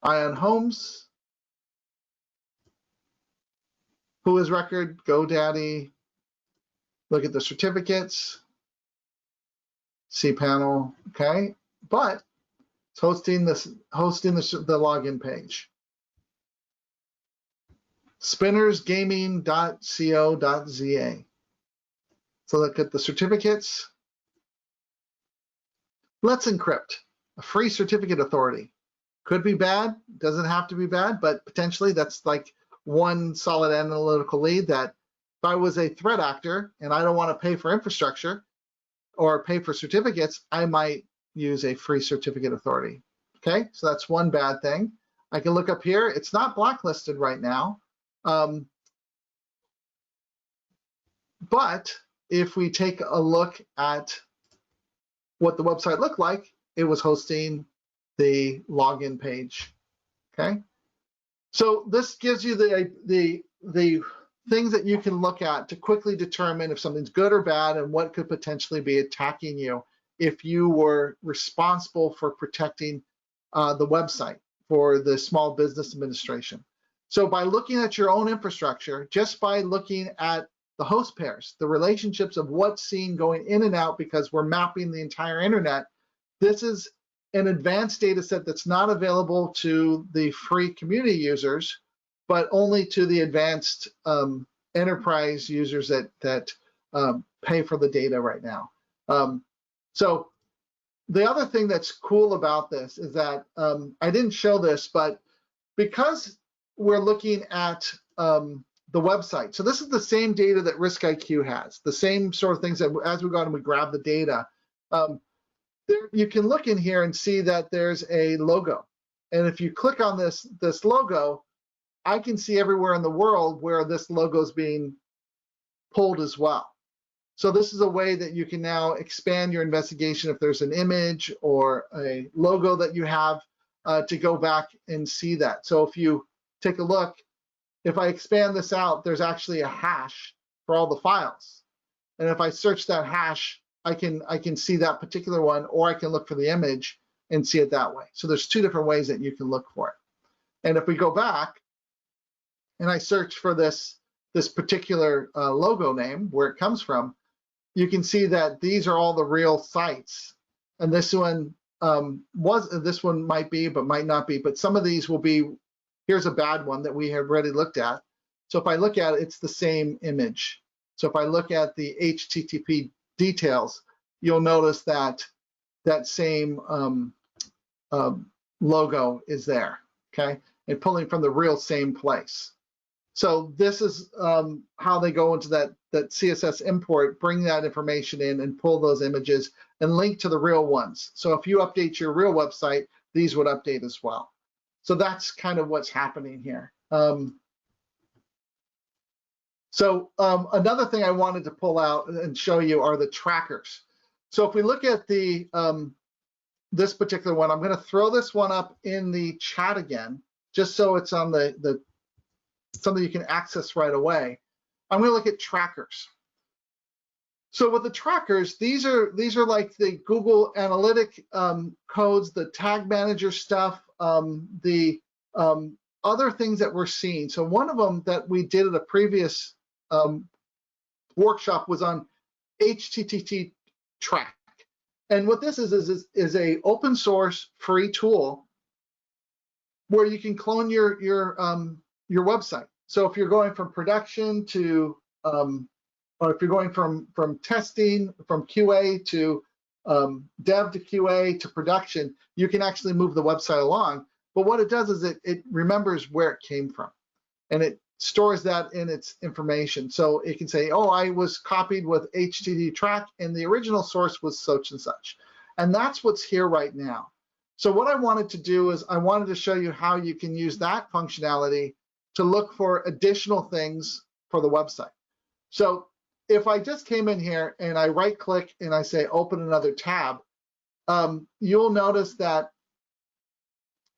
Ion Homes, whois record, GoDaddy. Look at the certificates, cPanel, okay. But it's hosting the login page. spinnersgaming.co.za. So look at the certificates. Let's Encrypt, a free certificate authority. Could be bad, doesn't have to be bad, but potentially that's like one solid analytical lead that if I was a threat actor and I don't want to pay for infrastructure or pay for certificates, I might use a free certificate authority. Okay, so that's one bad thing. I can look up here. It's not blacklisted right now. But if we take a look at what the website looked like, it was hosting the login page, okay? So this gives you the things that you can look at to quickly determine if something's good or bad and what could potentially be attacking you if you were responsible for protecting the website for the Small Business Administration. So by looking at your own infrastructure, just by looking at the host pairs, the relationships of what's seen going in and out because we're mapping the entire internet, this is an advanced data set that's not available to the free community users, but only to the advanced enterprise users that pay for the data right now. So the other thing that's cool about this is that I didn't show this, but because we're looking at the website, so this is the same data that RiskIQ has, the same sort of things that as we go on and we grab the data, there, you can look in here and see that there's a logo. And if you click on this logo, I can see everywhere in the world where this logo is being pulled as well. So this is a way that you can now expand your investigation if there's an image or a logo that you have to go back and see that. So if you take a look, if I expand this out, there's actually a hash for all the files. And if I search that hash, I can see that particular one, or I can look for the image and see it that way. So there's two different ways that you can look for it. And if we go back and I search for this particular logo name, where it comes from, you can see that these are all the real sites. And this one this one might be, but might not be. But some of these will be. Here's a bad one that we have already looked at. So if I look at it, it's the same image. So if I look at the HTTP details, you'll notice that that same logo is there, okay? And pulling from the real same place. So this is how they go into that CSS import, bring that information in and pull those images and link to the real ones. So if you update your real website, these would update as well. So that's kind of what's happening here. So another thing I wanted to pull out and show you are the trackers. So if we look at the this particular one, I'm going to throw this one up in the chat again, just so it's on the something you can access right away. I'm going to look at trackers. So with the trackers, these are like the Google Analytic codes, the Tag Manager stuff, the other things that we're seeing. So one of them that we did at a previous workshop was on HTTP track. And what this is a open source free tool where you can clone your website. So if you're going from production to or if you're going from testing, from QA to dev to QA to production, you can actually move the website along. But what it does is it remembers where it came from, and it stores that in its information. So it can say, oh, I was copied with HTTP track, and the original source was such and such. And that's what's here right now. So what I wanted to do is I wanted to show you how you can use that functionality to look for additional things for the website. So if I just came in here and I right click and I say open another tab, you'll notice that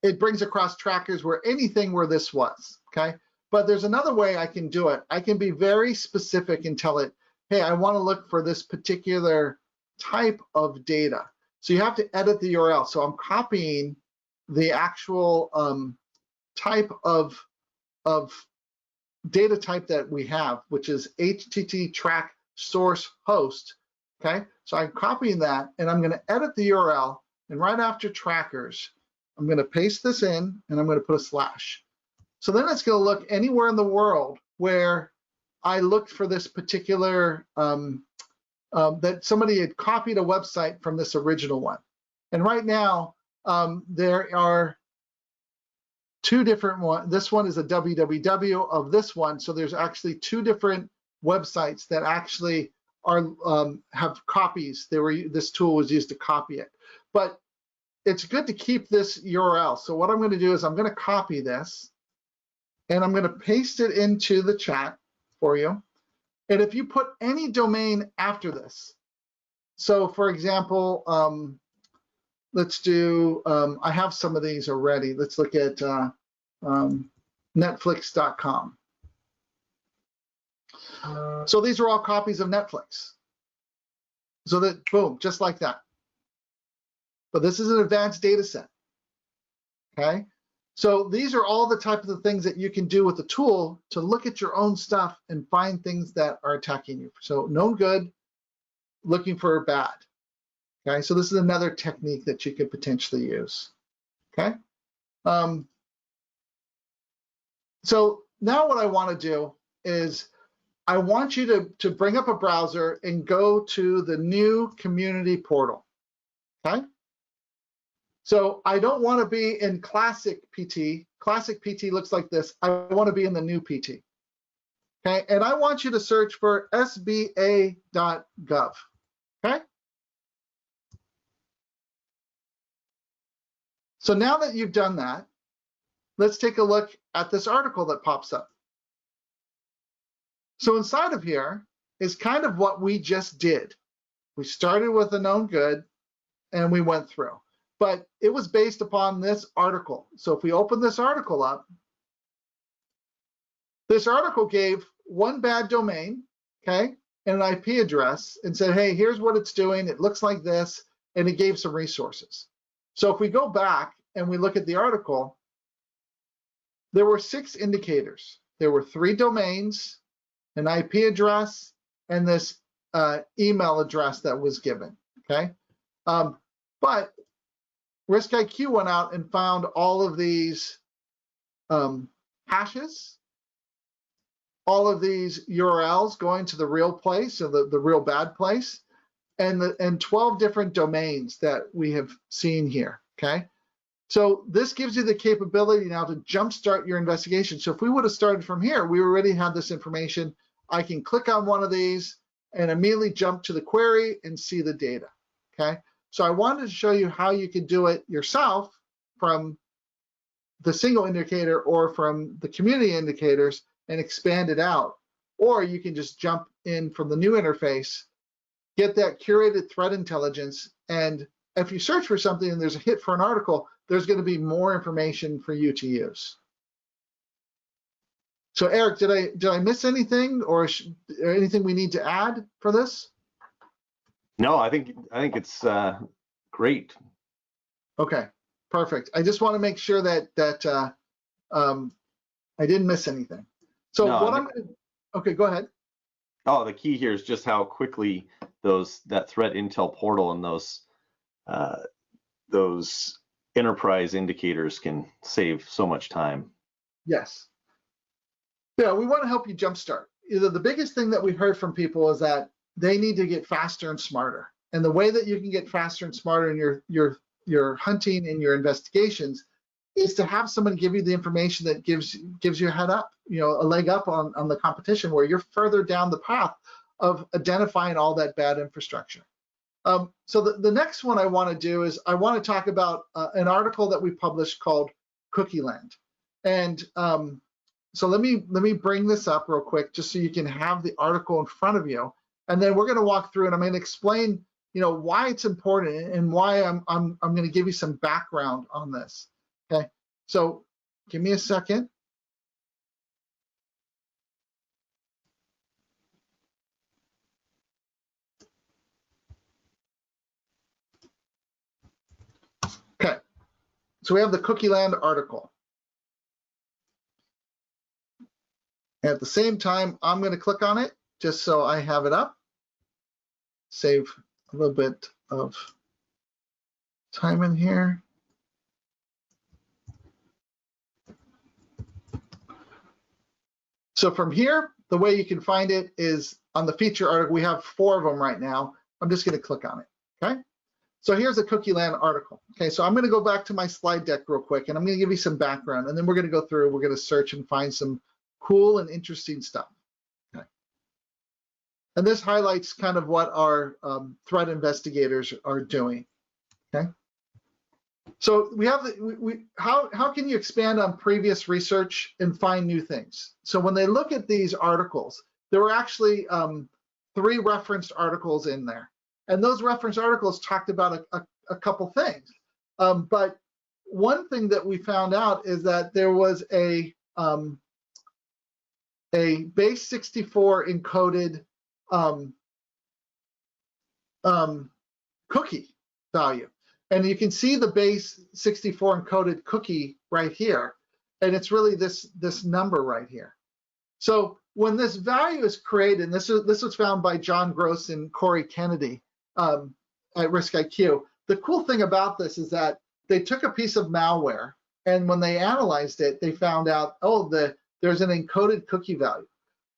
it brings across trackers where anything where this was, okay? But there's another way I can do it. I can be very specific and tell it, hey, I want to look for this particular type of data. So you have to edit the URL. So I'm copying the actual type of data type that we have, which is HTTP track source host, okay? So I'm copying that, and I'm going to edit the URL, and right after trackers, I'm going to paste this in, and I'm going to put a slash. So then it's going to look anywhere in the world where I looked for this particular, that somebody had copied a website from this original one. And right now, there are two different ones. This one is a www of this one. So there's actually two different websites that actually are have copies. This tool was used to copy it. But it's good to keep this URL. So what I'm going to do is I'm going to copy this, and I'm going to paste it into the chat for you. And if you put any domain after this, so for example, let's do, I have some of these already. Let's look at Netflix.com. So these are all copies of Netflix. So that, boom, just like that. But this is an advanced data set, okay? So these are all the types of things that you can do with the tool to look at your own stuff and find things that are attacking you. So known good, looking for bad, okay? So this is another technique that you could potentially use, okay? So now what I want to do is I want you to bring up a browser and go to the new community portal, okay? So I don't want to be in Classic PT. Classic PT looks like this. I want to be in the new PT. Okay, and I want you to search for sba.gov. Okay. So now that you've done that, let's take a look at this article that pops up. So inside of here is kind of what we just did. We started with a known good and we went through. But it was based upon this article. So if we open this article up, this article gave one bad domain, okay, and an IP address, and said, hey, here's what it's doing. It looks like this, and it gave some resources. So if we go back and we look at the article, there were 6 indicators. There were 3 domains, an IP address, and this email address that was given, okay? But RiskIQ went out and found all of these hashes, all of these URLs going to the real place, or the real bad place, and 12 different domains that we have seen here, okay? So this gives you the capability now to jumpstart your investigation. So if we would have started from here, we already had this information. I can click on one of these and immediately jump to the query and see the data, okay? So I wanted to show you how you could do it yourself from the single indicator or from the community indicators and expand it out or you can just jump in from the new interface, get that curated threat intelligence, and if you search for something and there's a hit for an article, there's going to be more information for you to use. So Erik, did I miss anything, or anything we need to add for this? No, I think it's great. Okay, perfect. I just want to make sure that I didn't miss anything. So No, what I'm going to, okay, go ahead. Oh, the key here is just how quickly that threat intel portal and those enterprise indicators can save so much time. Yes. Yeah, we want to help you jumpstart. The biggest thing that we heard from people is that they need to get faster and smarter. And the way that you can get faster and smarter in your hunting and your investigations is to have someone give you the information that gives you a head up, a leg up on the competition, where you're further down the path of identifying all that bad infrastructure. So the next one I want to do is I want to talk about an article that we published called Cookie Land. And so let me bring this up real quick, just so you can have the article in front of you, and then we're going to walk through and I'm going to explain, why it's important and why I'm going to give you some background on this. Okay, so give me a second. Okay, so we have the Cookie Land article. At the same time, I'm going to click on it just so I have it up. Save a little bit of time in here. So from here, the way you can find it is on the feature article. We have 4 of them right now. I'm just going to click on it. Okay. So here's a Cookie Land article. Okay, so I'm going to go back to my slide deck real quick, and I'm going to give you some background, and then we're going to go through. We're going to search and find some cool and interesting stuff. Okay. And this highlights kind of what our threat investigators are doing. Okay. So we have how can you expand on previous research and find new things? So when they look at these articles, there were actually 3 referenced articles in there, and those referenced articles talked about a couple things. But one thing that we found out is that there was a base 64 encoded cookie value. And you can see the base 64 encoded cookie right here. And it's really this number right here. So when this value is created, and this was found by John Gross and Corey Kennedy at RiskIQ, the cool thing about this is that they took a piece of malware, and when they analyzed it, they found out, there's an encoded cookie value.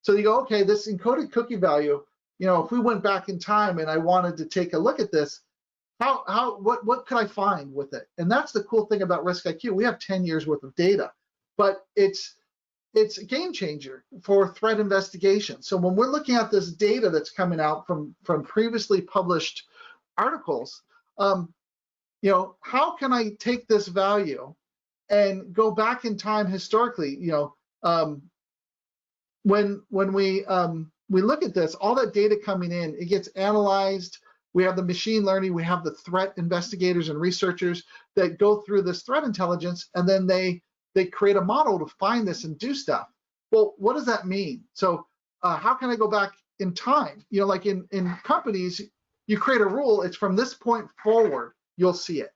So you go, okay, this encoded cookie value, if we went back in time and I wanted to take a look at this, what could I find with it? And that's the cool thing about RiskIQ. We have 10 years worth of data, but it's a game changer for threat investigation. So when we're looking at this data that's coming out from previously published articles, how can I take this value and go back in time historically? When we look at this, all that data coming in, it gets analyzed. We have the machine learning, we have the threat investigators and researchers that go through this threat intelligence, and then they create a model to find this and do stuff. Well, what does that mean? So how can I go back in time? Like in companies, you create a rule, it's from this point forward, you'll see it.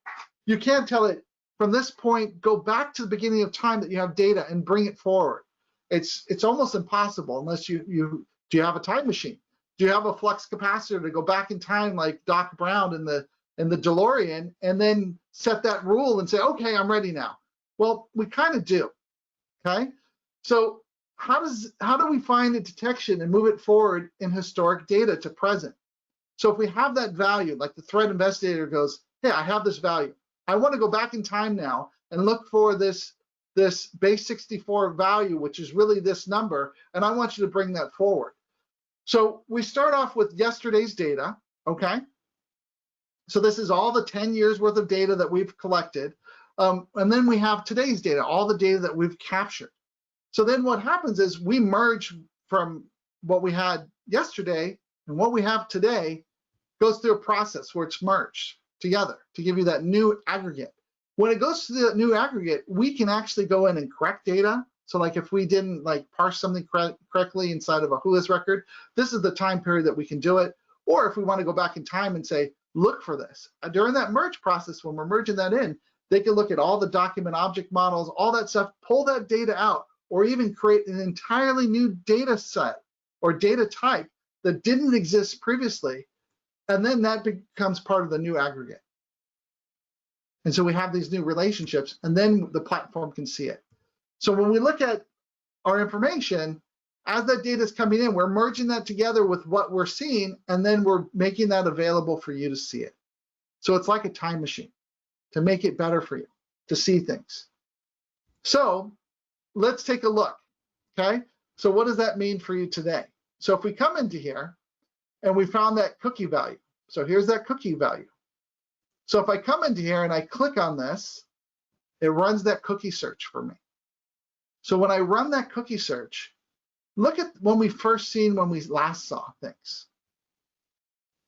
You can't tell it from this point, go back to the beginning of time that you have data and bring it forward. It's almost impossible unless do you have a time machine? Do you have a flux capacitor to go back in time like Doc Brown in the DeLorean and then set that rule and say, okay, I'm ready now? Well, we kind of do, okay? So how do we find a detection and move it forward in historic data to present? So if we have that value, like the threat investigator goes, hey, I have this value. I want to go back in time now and look for this base 64 value, which is really this number, and I want you to bring that forward. So we start off with yesterday's data, okay? So this is all the 10 years worth of data that we've collected. And then we have today's data, all the data that we've captured. So then what happens is we merge from what we had yesterday and what we have today goes through a process where it's merged together to give you that new aggregate. When it goes to the new aggregate, we can actually go in and correct data. So like if we didn't like parse something correctly inside of a WHOIS record, this is the time period that we can do it. Or if we want to go back in time and say, look for this. During that merge process, when we're merging that in, they can look at all the document object models, all that stuff, pull that data out, or even create an entirely new data set or data type that didn't exist previously. And then that becomes part of the new aggregate. And so we have these new relationships, and then the platform can see it. So when we look at our information, as that data is coming in, we're merging that together with what we're seeing, and then we're making that available for you to see it. So it's like a time machine to make it better for you to see things. So let's take a look, okay? So what does that mean for you today? So if we come into here and we found that cookie value, so here's that cookie value. So if I come into here and I click on this, it runs that cookie search for me. So when I run that cookie search, look at when we first seen when we last saw things.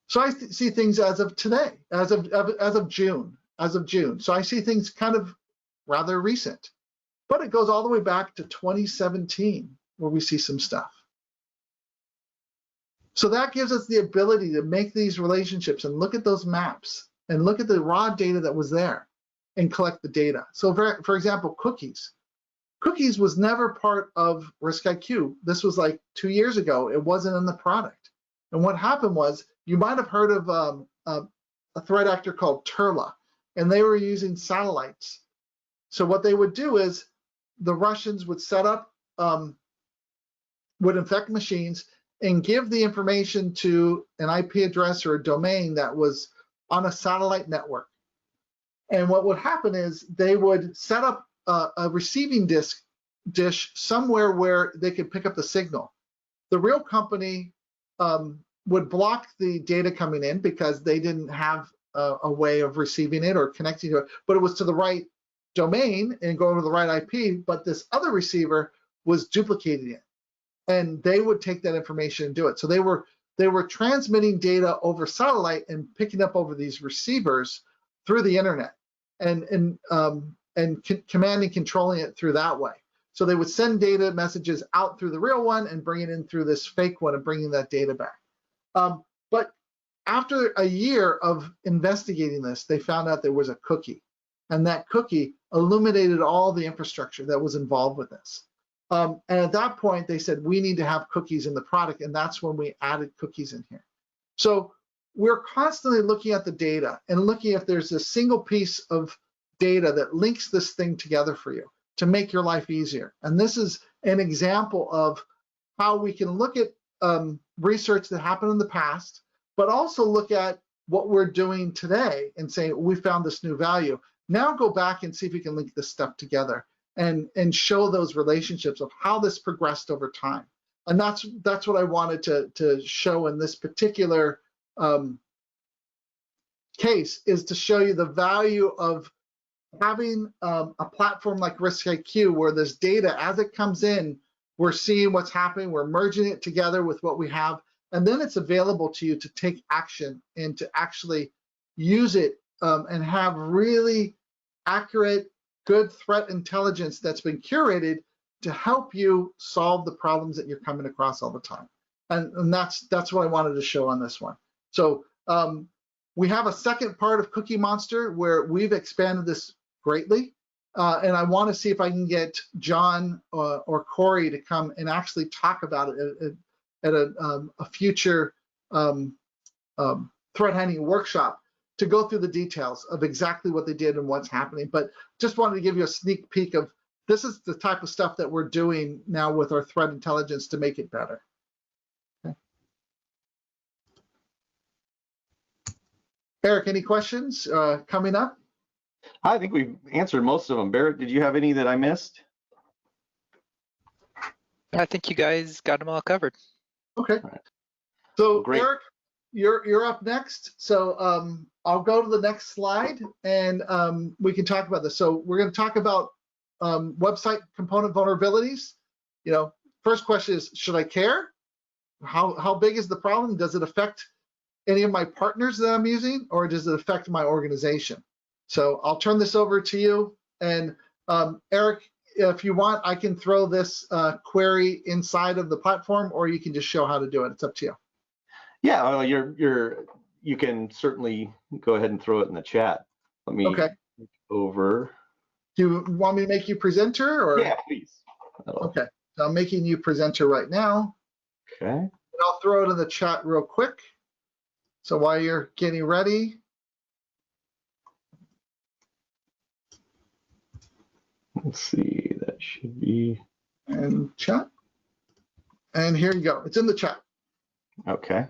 So I see things as of today, as of June. So I see things kind of rather recent, but it goes all the way back to 2017 where we see some stuff. So that gives us the ability to make these relationships and look at those maps and look at the raw data that was there and collect the data. So for example, cookies. Cookies was never part of RiskIQ. This was like 2 years ago. It wasn't in the product. And what happened was, you might have heard of a threat actor called Turla, and they were using satellites. So what they would do is the Russians would set up, would infect machines and give the information to an IP address or a domain that was on a satellite network. And what would happen is they would set up a receiving dish somewhere where they could pick up the signal. The real company would block the data coming in because they didn't have a way of receiving it or connecting to it, but it was to the right domain and going to the right IP, but this other receiver was duplicating it. And they would take that information and do it. So they were transmitting data over satellite and picking up over these receivers through the internet and command and controlling it through that way. So they would send data messages out through the real one and bring it in through this fake one and bringing that data back. But after a year of investigating this, they found out there was a cookie, and that cookie illuminated all the infrastructure that was involved with this. And at that point, they said, we need to have cookies in the product, and that's when we added cookies in here. So we're constantly looking at the data and looking if there's a single piece of data that links this thing together for you to make your life easier. And this is an example of how we can look at research that happened in the past, but also look at what we're doing today and say, we found this new value. Now go back and see if we can link this stuff together and show those relationships of how this progressed over time. And that's what I wanted to show in this particular case, is to show you the value of having a platform like RiskIQ, where this data, as it comes in, we're seeing what's happening, we're merging it together with what we have, and then it's available to you to take action and to actually use it and have really accurate, good threat intelligence that's been curated to help you solve the problems that you're coming across all the time. And that's what I wanted to show on this one. So we have a second part of Cookie Monster where we've expanded this greatly. And I want to see if I can get John or Corey to come and actually talk about it at a future threat hunting workshop to go through the details of exactly what they did and what's happening. But just wanted to give you a sneak peek of this is the type of stuff that we're doing now with our threat intelligence to make it better. Okay. Erik, any questions coming up? I think we've answered most of them. Barrett, did you have any that I missed? I think you guys got them all covered. Okay. Right. So Great. Erik, you're up next. So I'll go to the next slide and we can talk about this. So we're going to talk about website component vulnerabilities. You know, first question is, should I care? How big is the problem? Does it affect any of my partners that I'm using, or does it affect my organization? So I'll turn this over to you. And Erik, if you want, I can throw this query inside of the platform, or you can just show how to do it. It's up to you. Yeah, well, you can certainly go ahead and throw it in the chat. Let me Okay. over. Do you want me to make you presenter, or? Yeah, please. Okay, so I'm making you presenter right now. Okay. And I'll throw it in the chat real quick. So while you're getting ready. Let's see, that should be. And chat. And here you go. It's in the chat. Okay.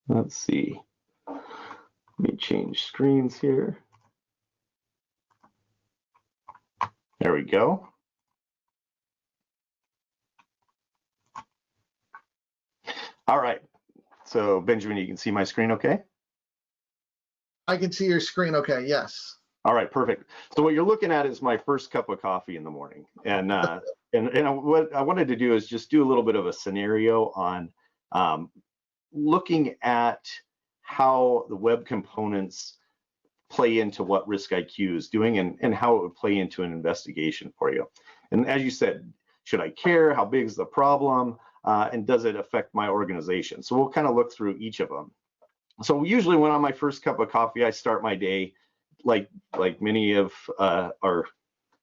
Let's see. Let me change screens here. There we go. All right. So Benjamin, you can see my screen okay? I can see your screen okay, yes. All right, perfect. So what you're looking at is my first cup of coffee in the morning. And what I wanted to do is just do a little bit of a scenario on looking at how the web components play into what RiskIQ is doing and how it would play into an investigation for you. And as you said, should I care? How big is the problem? And does it affect my organization? So we'll kind of look through each of them. So usually when on my first cup of coffee, I start my day like many of our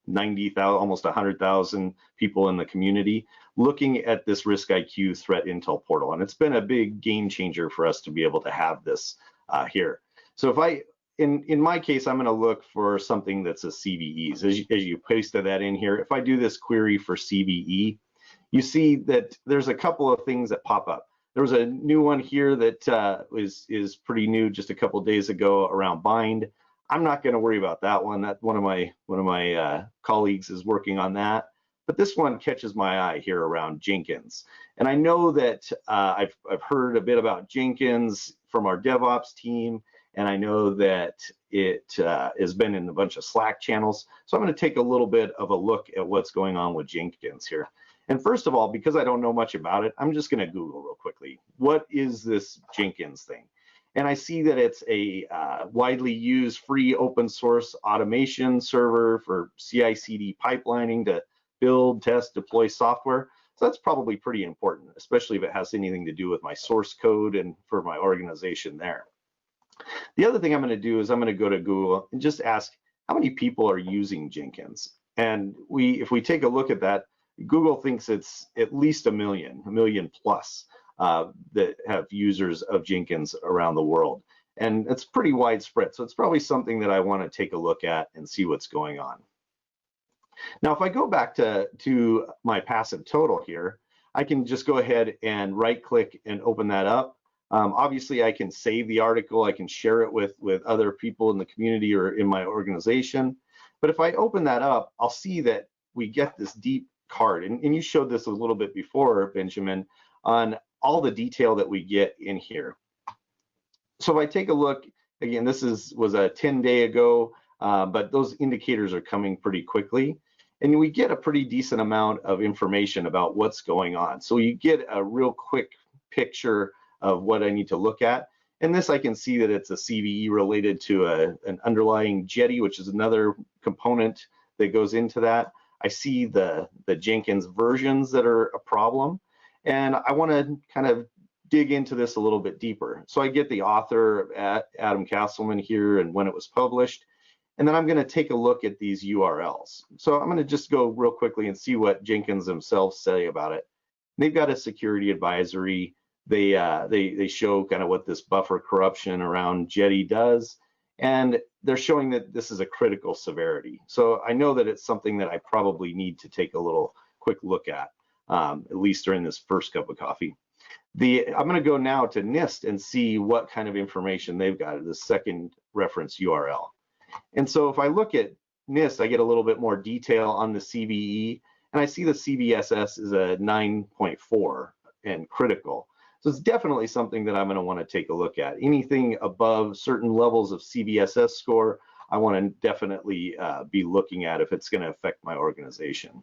90,000, almost 100,000 people in the community, looking at this RiskIQ threat intel portal. And it's been a big game changer for us to be able to have this here. So if I, in my case, I'm going to look for something that's a CVEs. As you pasted that in here, if I do this query for CVE, you see that there's a couple of things that pop up. There was a new one here that is pretty new, just a couple of days ago, around bind. I'm not going to worry about that one. That one of my colleagues is working on that. But this one catches my eye here around Jenkins. And I know that I've heard a bit about Jenkins from our DevOps team, and I know that it has been in a bunch of Slack channels. So I'm going to take a little bit of a look at what's going on with Jenkins here. And first of all, because I don't know much about it, I'm just going to Google real quickly. What is this Jenkins thing? And I see that it's a widely used free open source automation server for CI/CD pipelining to build, test, deploy software. So that's probably pretty important, especially if it has anything to do with my source code and for my organization there. The other thing I'm going to do is I'm going to go to Google and just ask how many people are using Jenkins. And if we take a look at that, Google thinks it's at least a million plus that have users of Jenkins around the world. And it's pretty widespread. So it's probably something that I want to take a look at and see what's going on. Now, if I go back to my PassiveTotal here, I can just go ahead and right click and open that up. Obviously, I can save the article. I can share it with other people in the community or in my organization. But if I open that up, I'll see that we get this deep card. And you showed this a little bit before, Benjamin, on all the detail that we get in here. So if I take a look, again, this was a 10-day ago, but those indicators are coming pretty quickly. And we get a pretty decent amount of information about what's going on. So you get a real quick picture of what I need to look at. And this, I can see that it's a CVE related to an underlying Jetty, which is another component that goes into that. I see the Jenkins versions that are a problem. And I want to kind of dig into this a little bit deeper. So I get the author, Adam Castleman, here and when it was published. And then I'm going to take a look at these URLs. So I'm going to just go real quickly and see what Jenkins themselves say about it. They've got a security advisory. They show kind of what this buffer corruption around Jetty does. And they're showing that this is a critical severity. So I know that it's something that I probably need to take a little quick look at least during this first cup of coffee. I'm going to go now to NIST and see what kind of information they've got, the second reference URL. And so if I look at NIST, I get a little bit more detail on the CVE, and I see the CVSS is a 9.4 and critical. So it's definitely something that I'm going to want to take a look at. Anything above certain levels of CVSS score, I want to definitely be looking at if it's going to affect my organization.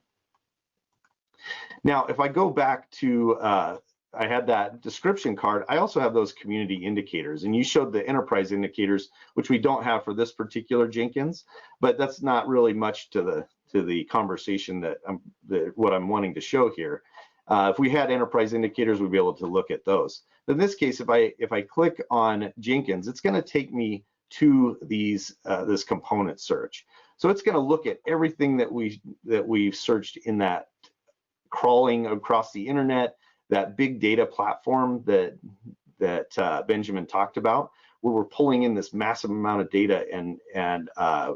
Now, if I go back to, I had that description card, I also have those community indicators, and you showed the enterprise indicators, which we don't have for this particular Jenkins, but that's not really much to the conversation that what I'm wanting to show here. If we had enterprise indicators, we'd be able to look at those. In this case, if I click on Jenkins, it's going to take me to these this component search. So it's going to look at everything that we've searched in that crawling across the internet, that big data platform that Benjamin talked about, where we're pulling in this massive amount of data and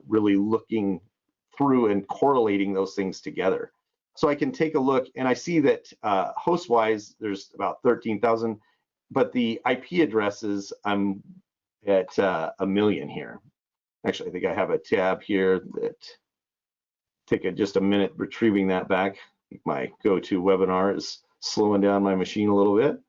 really looking through and correlating those things together. So I can take a look, and I see that host-wise, there's about 13,000, but the IP addresses, I'm at 1 million here. Actually, I think I have a tab here that take just a minute retrieving that back. My GoToWebinar is slowing down my machine a little bit.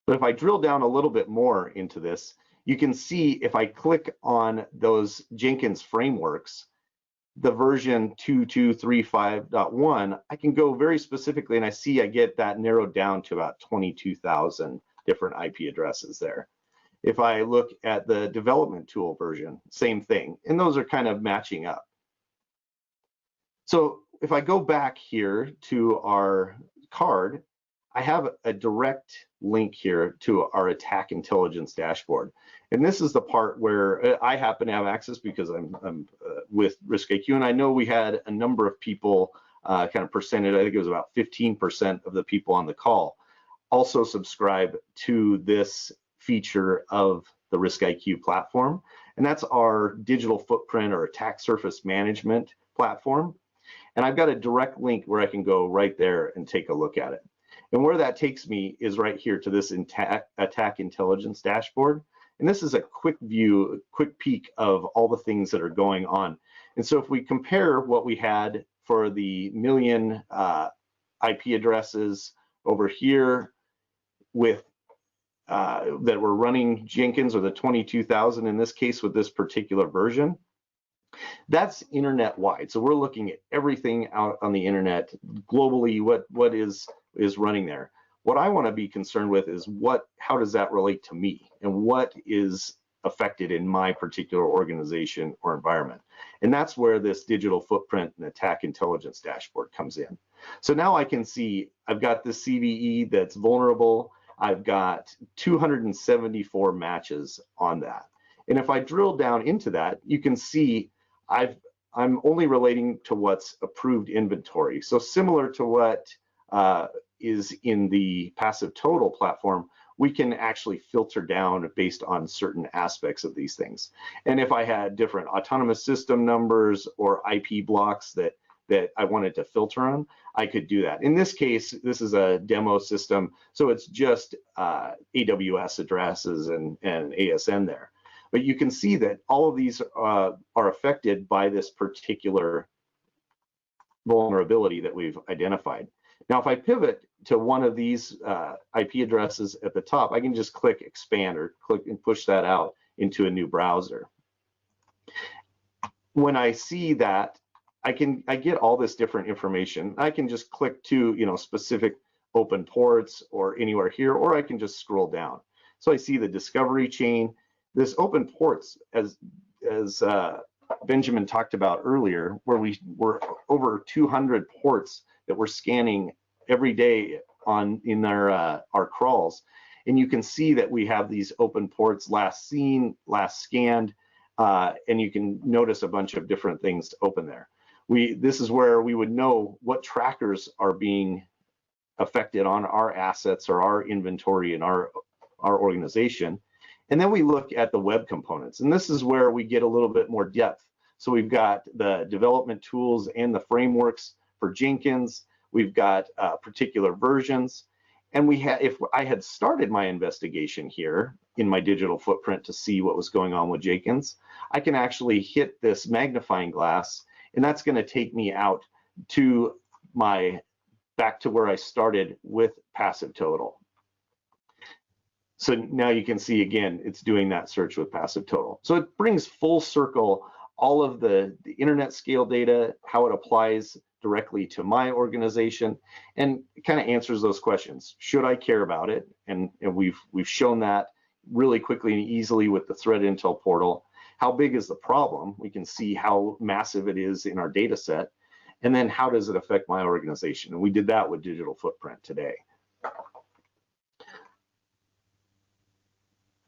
But if I drill down a little bit more into this, you can see if I click on those Jenkins frameworks, the version 2235.1, I can go very specifically, and I see I get that narrowed down to about 22,000 different IP addresses there. If I look at the development tool version, same thing, and those are kind of matching up. So if I go back here to our card, I have a direct link here to our attack intelligence dashboard. And this is the part where I happen to have access because I'm with RiskIQ, and I know we had a number of people kind of percentage, I think it was about 15% of the people on the call also subscribe to this feature of the RiskIQ platform. And that's our digital footprint or attack surface management platform. And I've got a direct link where I can go right there and take a look at it. And where that takes me is right here to this attack intelligence dashboard. And this is a quick view, quick peek of all the things that are going on. And so if we compare what we had for the 1 million IP addresses over here with that were running Jenkins, or the 22,000 in this case with this particular version, that's internet wide. So we're looking at everything out on the internet globally, what is running there. What I want to be concerned with is how does that relate to me, and what is affected in my particular organization or environment. And that's where this digital footprint and attack intelligence dashboard comes in. So now I can see I've got this CVE that's vulnerable. I've got 274 matches on that. And if I drill down into that, you can see I'm only relating to what's approved inventory. So similar to what is in the PassiveTotal platform, we can actually filter down based on certain aspects of these things. And if I had different autonomous system numbers or IP blocks that I wanted to filter on, I could do that. In this case, this is a demo system, so it's just AWS addresses and ASN there. But you can see that all of these are affected by this particular vulnerability that we've identified. Now, if I pivot to one of these IP addresses at the top, I can just click expand or click and push that out into a new browser. When I see that, I get all this different information. I can just click to specific open ports or anywhere here, or I can just scroll down. So I see the discovery chain. This open ports, as Benjamin talked about earlier, where we were over 200 ports that we're scanning every day in our crawls, and you can see that we have these open ports last seen, last scanned, and you can notice a bunch of different things open there. This is where we would know what trackers are being affected on our assets or our inventory in our organization. And then we look at the web components, and this is where we get a little bit more depth. So we've got the development tools and the frameworks for Jenkins. We've got particular versions, and if I had started my investigation here in my digital footprint to see what was going on with Jenkins, I can actually hit this magnifying glass, and that's going to take me out to back to where I started with PassiveTotal. So now you can see again, it's doing that search with PassiveTotal. So it brings full circle all of the internet scale data, how it applies directly to my organization, and kind of answers those questions. Should I care about it? And we've shown that really quickly and easily with the threat intel portal. How big is the problem? We can see how massive it is in our data set. And then how does it affect my organization? And we did that with Digital Footprint today.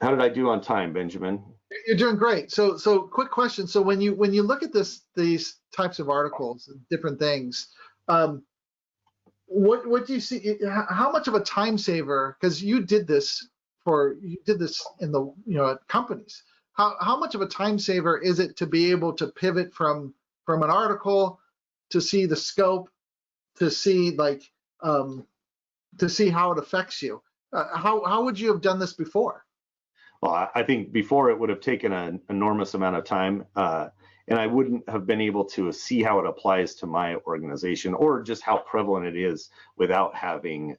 How did I do on time, Benjamin? You're doing great. So quick question. So when you look at these types of articles and different things, what do you see? How much of a time saver? Because you did this in the at companies. How much of a time saver is it to be able to pivot from an article to see the scope, to see how it affects you? How would you have done this before? Well, I think before it would have taken an enormous amount of time, and I wouldn't have been able to see how it applies to my organization or just how prevalent it is without having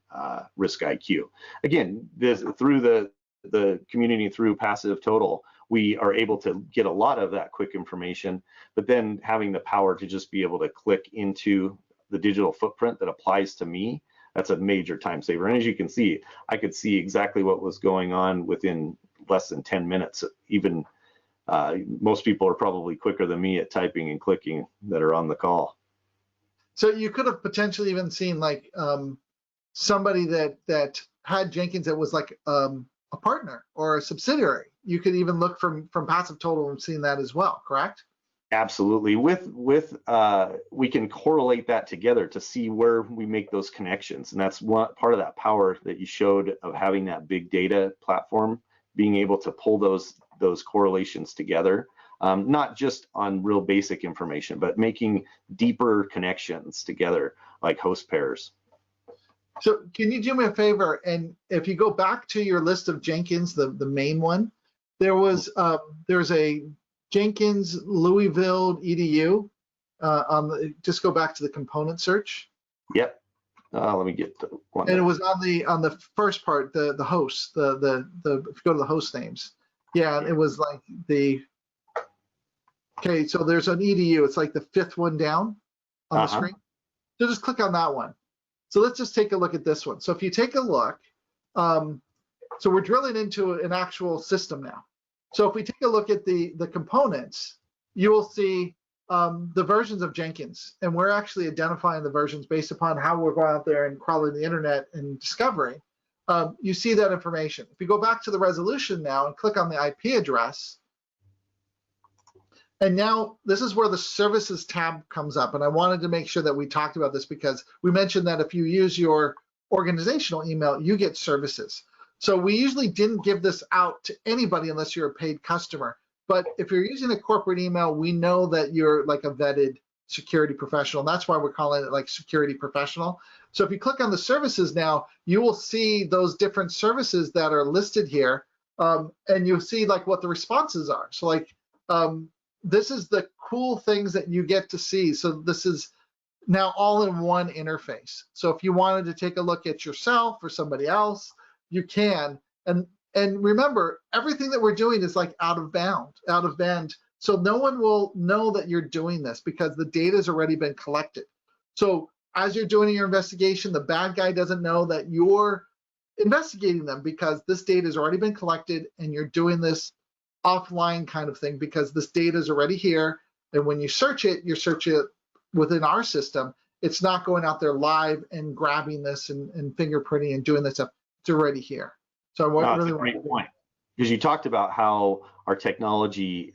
RiskIQ. Again, through the community, through PassiveTotal, we are able to get a lot of that quick information, but then having the power to just be able to click into the digital footprint that applies to me, that's a major time saver. And as you can see, I could see exactly what was going on within less than 10 minutes. Even most people are probably quicker than me at typing and clicking that are on the call. So you could have potentially even seen somebody that had Jenkins that was like a partner or a subsidiary. You could even look from PassiveTotal and seeing that as well, correct? Absolutely. We can correlate that together to see where we make those connections, and that's one part of that power that you showed of having that big data platform, being able to pull those correlations together, not just on real basic information, but making deeper connections together, like host pairs. So can you do me a favor? And if you go back to your list of Jenkins, the main one, there's a Jenkins Louisville edu. Just go back to the component search. Yep. Let me get the one. And it was on the first part, the host, if you go to the host names. Yeah, it was like okay, so there's an edu. It's like the fifth one down on the screen. So just click on that one. So let's just take a look at this one. So if you take a look, so we're drilling into an actual system now. So if we take a look at the components, you will see the versions of Jenkins, and we're actually identifying the versions based upon how we're going out there and crawling the internet and discovering. You see that information. If you go back to the resolution now and click on the IP address, and now this is where the services tab comes up. And I wanted to make sure that we talked about this because we mentioned that if you use your organizational email, you get services. So we usually didn't give this out to anybody unless you're a paid customer. But if you're using a corporate email, we know that you're like a vetted security professional. That's why we're calling it like security professional. So if you click on the services now, you will see those different services that are listed here. And you'll see like what the responses are. So like, this is the cool things that you get to see. So this is now all in one interface. So if you wanted to take a look at yourself or somebody else, you can. And remember, everything that we're doing is like out of band. So no one will know that you're doing this because the data has already been collected. So as you're doing your investigation, the bad guy doesn't know that you're investigating them because this data has already been collected and you're doing this offline kind of thing because this data is already here. And when you search it within our system. It's not going out there live and grabbing this and fingerprinting and doing this stuff. It's already here. So I really want to point. Because you talked about how our technology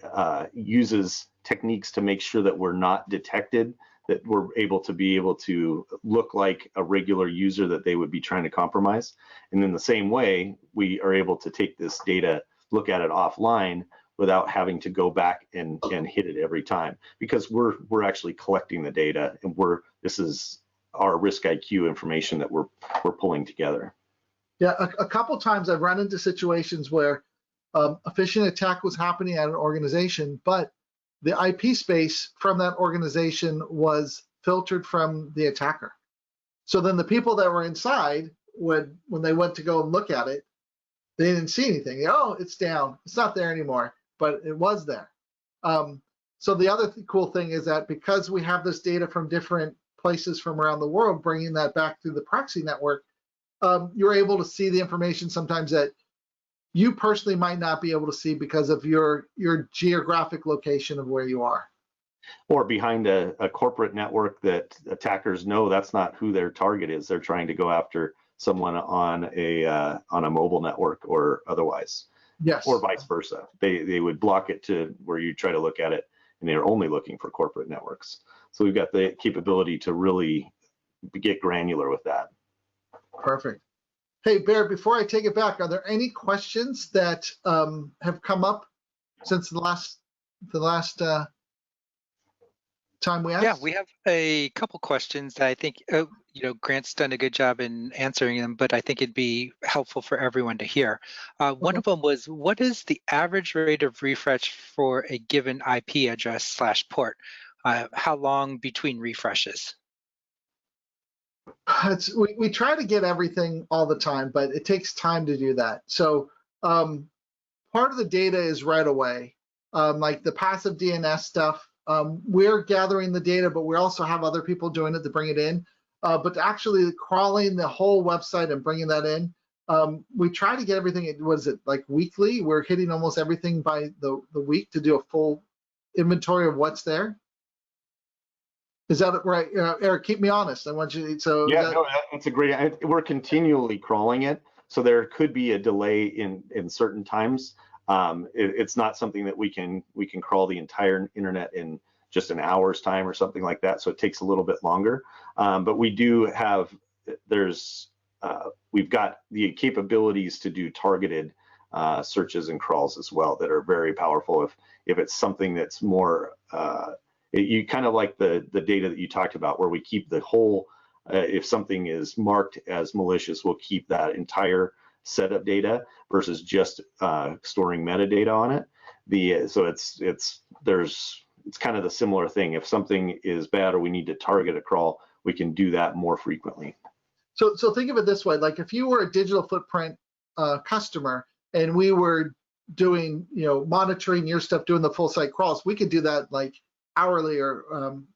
uses techniques to make sure that we're not detected, that we're able to look like a regular user that they would be trying to compromise. And in the same way, we are able to take this data, look at it offline without having to go back and hit it every time, because we're actually collecting the data, and this is our RiskIQ information that we're pulling together. Yeah, a couple times I've run into situations where a phishing attack was happening at an organization, but the IP space from that organization was filtered from the attacker. So then the people that were inside when they went to go and look at it, they didn't see anything. Oh, it's down. It's not there anymore, but it was there. So the other cool thing is that because we have this data from different places from around the world, bringing that back through the proxy network, you're able to see the information sometimes that you personally might not be able to see because of your geographic location of where you are. Or behind a corporate network that attackers know that's not who their target is. They're trying to go after someone on a mobile network or otherwise. Yes. Or vice versa. They would block it to where you try to look at it and they're only looking for corporate networks. So we've got the capability to really get granular with that. Perfect. Hey, Barrett, before I take it back, are there any questions that have come up since the last time we asked? Yeah, we have a couple questions that I think, Grant's done a good job in answering them, but I think it'd be helpful for everyone to hear. One of them was, what is the average rate of refresh for a given IP address / port? How long between refreshes? We try to get everything all the time, but it takes time to do that. So part of the data is right away, like the passive DNS stuff. We're gathering the data, but we also have other people doing it to bring it in. But actually crawling the whole website and bringing that in, we try to get everything. Was it like weekly? We're hitting almost everything by the week to do a full inventory of what's there. Is that right, Erik? Keep me honest. I want you. So yeah, no, that's a great. We're continually crawling it, so there could be a delay in certain times. It's not something that we can crawl the entire internet in just an hour's time or something like that. So it takes a little bit longer. But we do have we've got the capabilities to do targeted searches and crawls as well that are very powerful. If it's something that's more you kind of like the data that you talked about, where we keep the whole, if something is marked as malicious, we'll keep that entire set of data versus just storing metadata on it. So it's kind of the similar thing. If something is bad or we need to target a crawl, we can do that more frequently. So think of it this way: like if you were a digital footprint customer and we were doing, monitoring your stuff, doing the full site crawls, we could do that like hourly or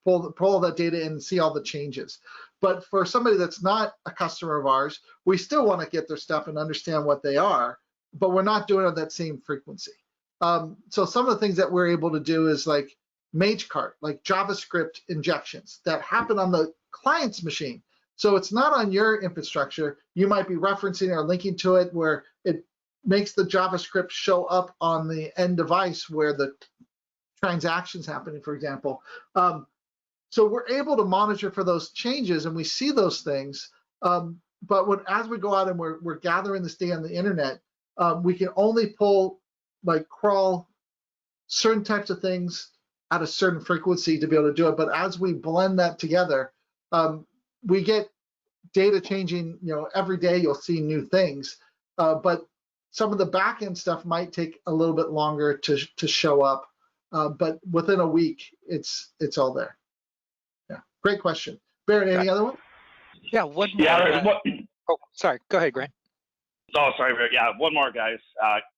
pull all that data in and see all the changes. But for somebody that's not a customer of ours, we still want to get their stuff and understand what they are, but we're not doing it at that same frequency. So some of the things that we're able to do is like MageCart, like JavaScript injections that happen on the client's machine. So it's not on your infrastructure. You might be referencing or linking to it where it makes the JavaScript show up on the end device where the transactions happening, for example. So we're able to monitor for those changes and we see those things. But as we go out and we're gathering this data on the internet, we can only pull, like crawl certain types of things at a certain frequency to be able to do it. But as we blend that together, we get data changing, every day you'll see new things. But some of the back end stuff might take a little bit longer to show up. But within a week, it's all there. Yeah, great question. Barrett, any other one? Yeah, one more. Yeah, oh, sorry. Go ahead, Grant. Oh, sorry. Yeah, one more, guys.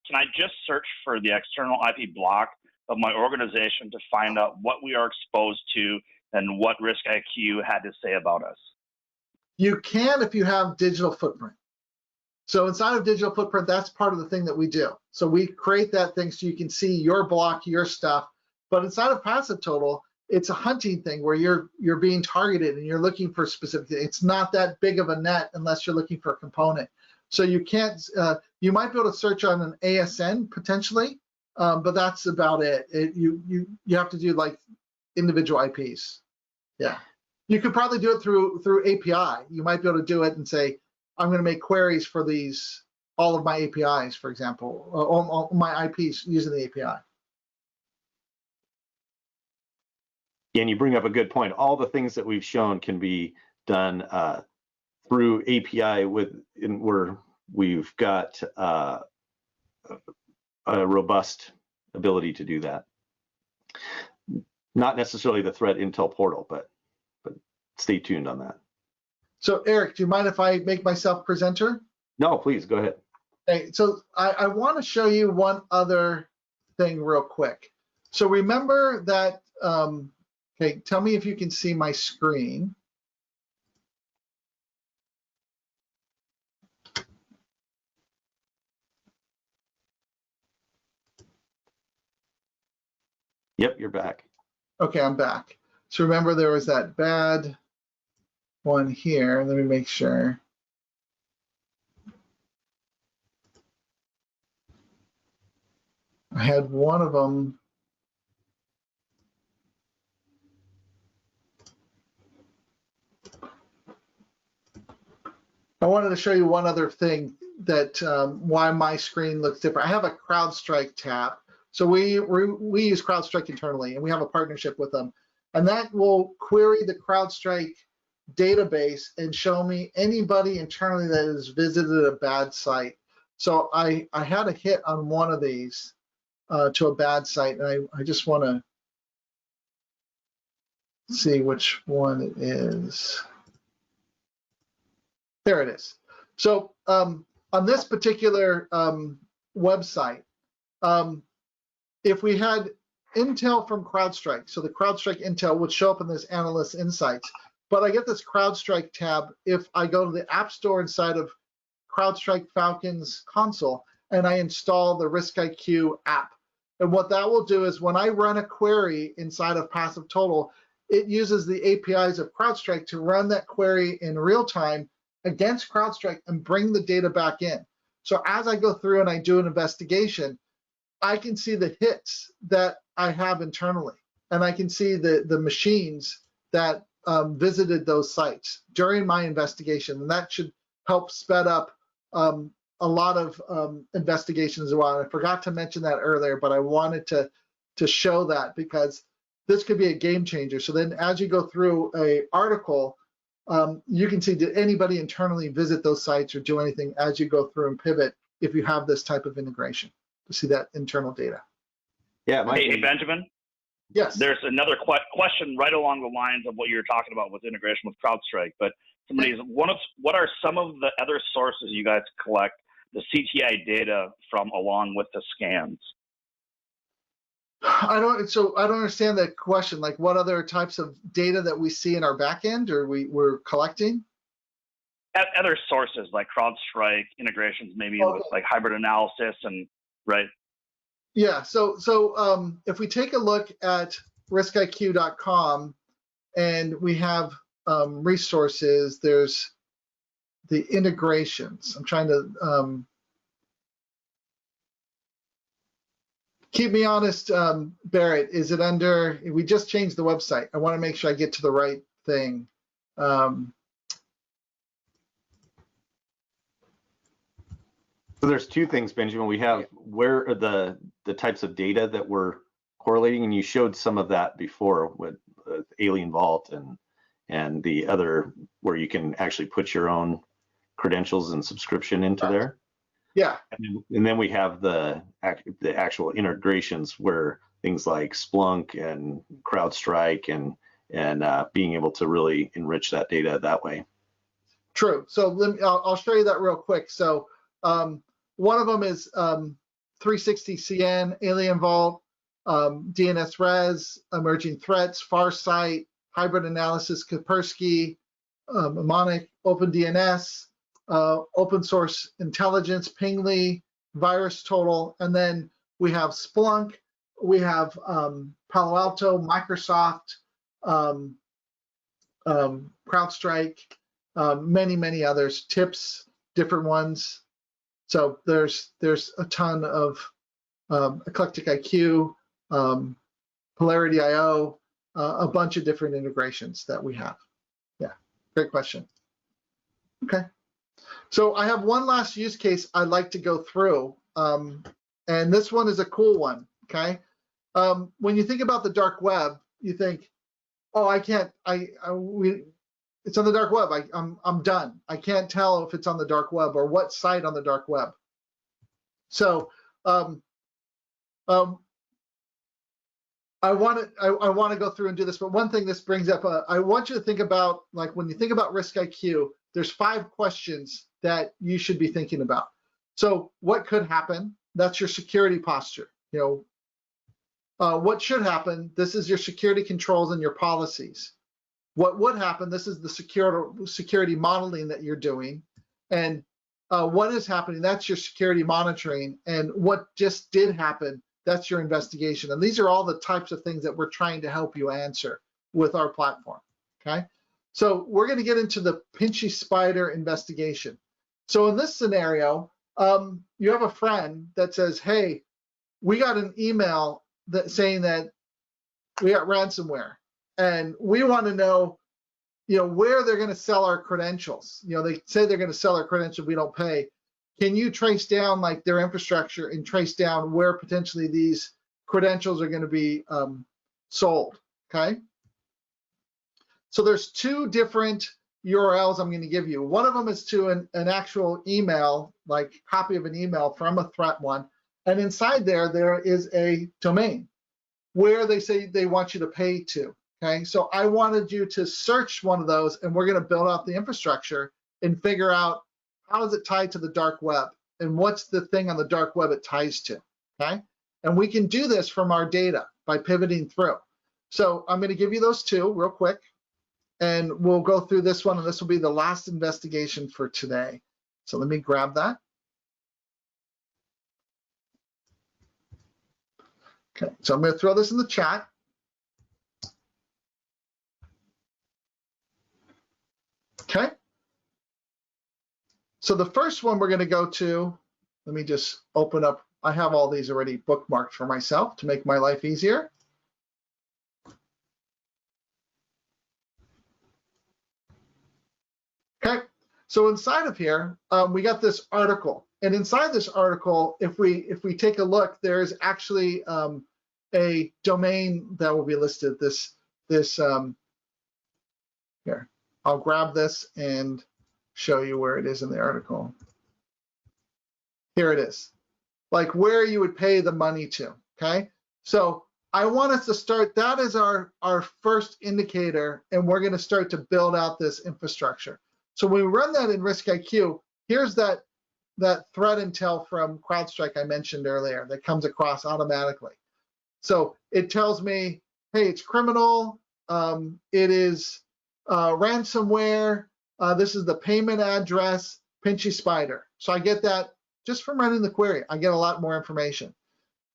Can I just search for the external IP block of my organization to find out what we are exposed to and what RiskIQ had to say about us? You can if you have digital footprint. So inside of digital footprint, that's part of the thing that we do. So we create that thing so you can see your block, your stuff. But inside of PassiveTotal, it's a hunting thing where you're being targeted and you're looking for specific things. It's not that big of a net unless you're looking for a component. So you can't, you might be able to search on an ASN potentially, but that's about it. You have to do like individual IPs. Yeah. You could probably do it through API. You might be able to do it and say, I'm going to make queries for all of my APIs, for example, all my IPs using the API. And you bring up a good point. All the things that we've shown can be done through API where we've got a robust ability to do that. Not necessarily the threat intel portal, but stay tuned on that. So Erik, do you mind if I make myself presenter? No, please go ahead. Okay, so I want to show you one other thing real quick. So remember that, okay, tell me if you can see my screen. Yep, you're back. Okay, I'm back. So remember there was that bad one here. Let me make sure. I had one of them. I wanted to show you one other thing that why my screen looks different. I have a CrowdStrike tab. So we use CrowdStrike internally, and we have a partnership with them. And that will query the CrowdStrike database and show me anybody internally that has visited a bad site. So I had a hit on one of these to a bad site, and I just want to see which one it is. There it is. So on this particular website, if we had intel from CrowdStrike, so the CrowdStrike intel would show up in this Analyst Insights, but I get this CrowdStrike tab if I go to the App Store inside of CrowdStrike Falcon's console and I install the RiskIQ app. And what that will do is when I run a query inside of PassiveTotal, it uses the APIs of CrowdStrike to run that query in real time against CrowdStrike and bring the data back in. So as I go through and I do an investigation, I can see the hits that I have internally, and I can see the machines that visited those sites during my investigation, and that should help sped up a lot of investigations as well. And I forgot to mention that earlier, but I wanted to show that because this could be a game changer. So then as you go through a article, you can see, did anybody internally visit those sites or do anything as you go through and pivot if you have this type of integration to see that internal data. Yeah. Hey, Benjamin. Yes. There's another question right along the lines of what you're talking about with integration with CrowdStrike. But somebody's what are some of the other sources you guys collect the CTI data from along with the scans? I don't understand that question. Like, what other types of data that we see in our backend or we're collecting? Other sources like CrowdStrike integrations, maybe with like hybrid analysis and right. Yeah. So if we take a look at RiskIQ.com and we have resources, there's the integrations. I'm trying to keep me honest, Barrett. Is it under? We just changed the website. I want to make sure I get to the right thing. So there's two things, Benjamin. We have where are the types of data that we're correlating, and you showed some of that before with Alien Vault and the other where you can actually put your own credentials and subscription into there. Yeah. And then we have the actual integrations where things like Splunk and CrowdStrike and being able to really enrich that data that way. True. So I'll show you that real quick. So one of them is 360CN, Alien Vault, DNS Res, Emerging Threats, Farsight, Hybrid Analysis, Kaspersky, Mnemonic, OpenDNS, Open Source Intelligence, Pingly, VirusTotal, and then we have Splunk, we have Palo Alto, Microsoft, CrowdStrike, many others, tips, different ones. So there's a ton of Eclectic IQ, Polarity.io, a bunch of different integrations that we have. Yeah, great question. Okay, so I have one last use case I'd like to go through, and this one is a cool one. Okay, when you think about the dark web, you think, oh, I can't, it's on the dark web. I'm done. I can't tell if it's on the dark web or what site on the dark web. So I want to go through and do this, but one thing this brings up, I want you to think about, like when you think about RiskIQ, there's 5 questions that you should be thinking about. So what could happen? That's your security posture. What should happen? This is your security controls and your policies. What would happen? This is the security modeling that you're doing. And what is happening? That's your security monitoring. And what just did happen? That's your investigation. And these are all the types of things that we're trying to help you answer with our platform. Okay. So we're going to get into the Pinchy Spider investigation. So in this scenario, you have a friend that says, hey, we got an email that saying that we got ransomware, and we want to know, where they're going to sell our credentials. They say they're going to sell our credentials if we don't pay. Can you trace down like their infrastructure and trace down where potentially these credentials are going to be sold? Okay. So there's two different URLs I'm going to give you. One of them is to an actual email, like copy of an email from a threat one. And inside there is a domain where they say they want you to pay to. Okay, so I wanted you to search one of those, and we're going to build out the infrastructure and figure out how is it tied to the dark web and what's the thing on the dark web it ties to. Okay, and we can do this from our data by pivoting through. So I'm going to give you those two real quick, and we'll go through this one, and this will be the last investigation for today. So let me grab that. Okay, so I'm going to throw this in the chat. Okay. So the first one we're going to go to, let me just open up. I have all these already bookmarked for myself to make my life easier. Okay. So inside of here, we got this article, and inside this article, if we take a look, there's actually a domain that will be listed. Here, I'll grab this and show you where it is in the article. Here it is, like where you would pay the money to. Okay, so I want us to start. That is our first indicator, and we're going to start to build out this infrastructure. So when we run that in RiskIQ, here's that threat intel from CrowdStrike I mentioned earlier that comes across automatically. So it tells me, hey, it's criminal. It is ransomware. This is the payment address, Pinchy Spider. So I get that just from running the query. I get a lot more information.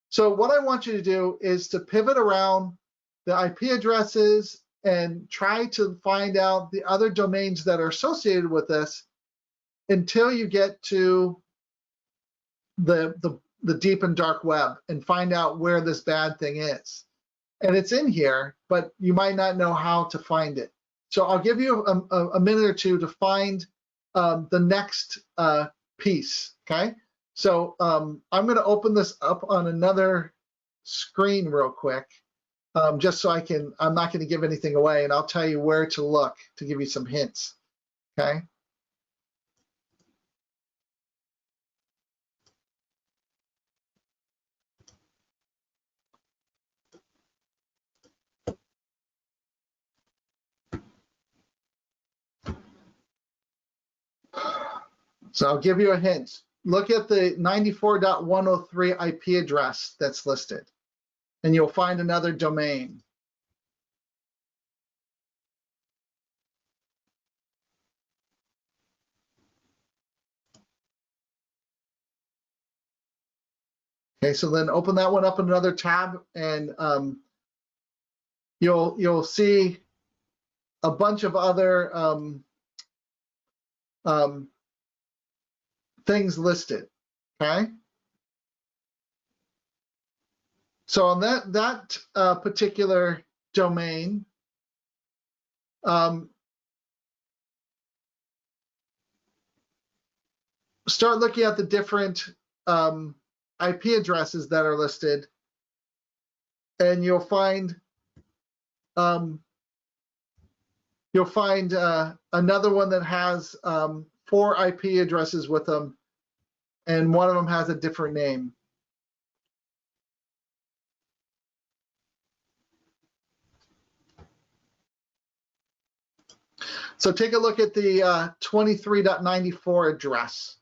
So what I want you to do is to pivot around the IP addresses and try to find out the other domains that are associated with this until you get to the deep and dark web and find out where this bad thing is. And it's in here, but you might not know how to find it. So I'll give you a minute or two to find the next piece, okay? So I'm gonna open this up on another screen real quick, just so I'm not gonna give anything away, and I'll tell you where to look to give you some hints, okay? So I'll give you a hint. Look at the 94.103 IP address that's listed, and you'll find another domain. Okay, so then open that one up in another tab, and you'll see a bunch of other things listed. Okay. So on that particular domain, start looking at the different IP addresses that are listed, and you'll find another one that has 4 IP addresses with them, and one of them has a different name. So take a look at the 23.94 address.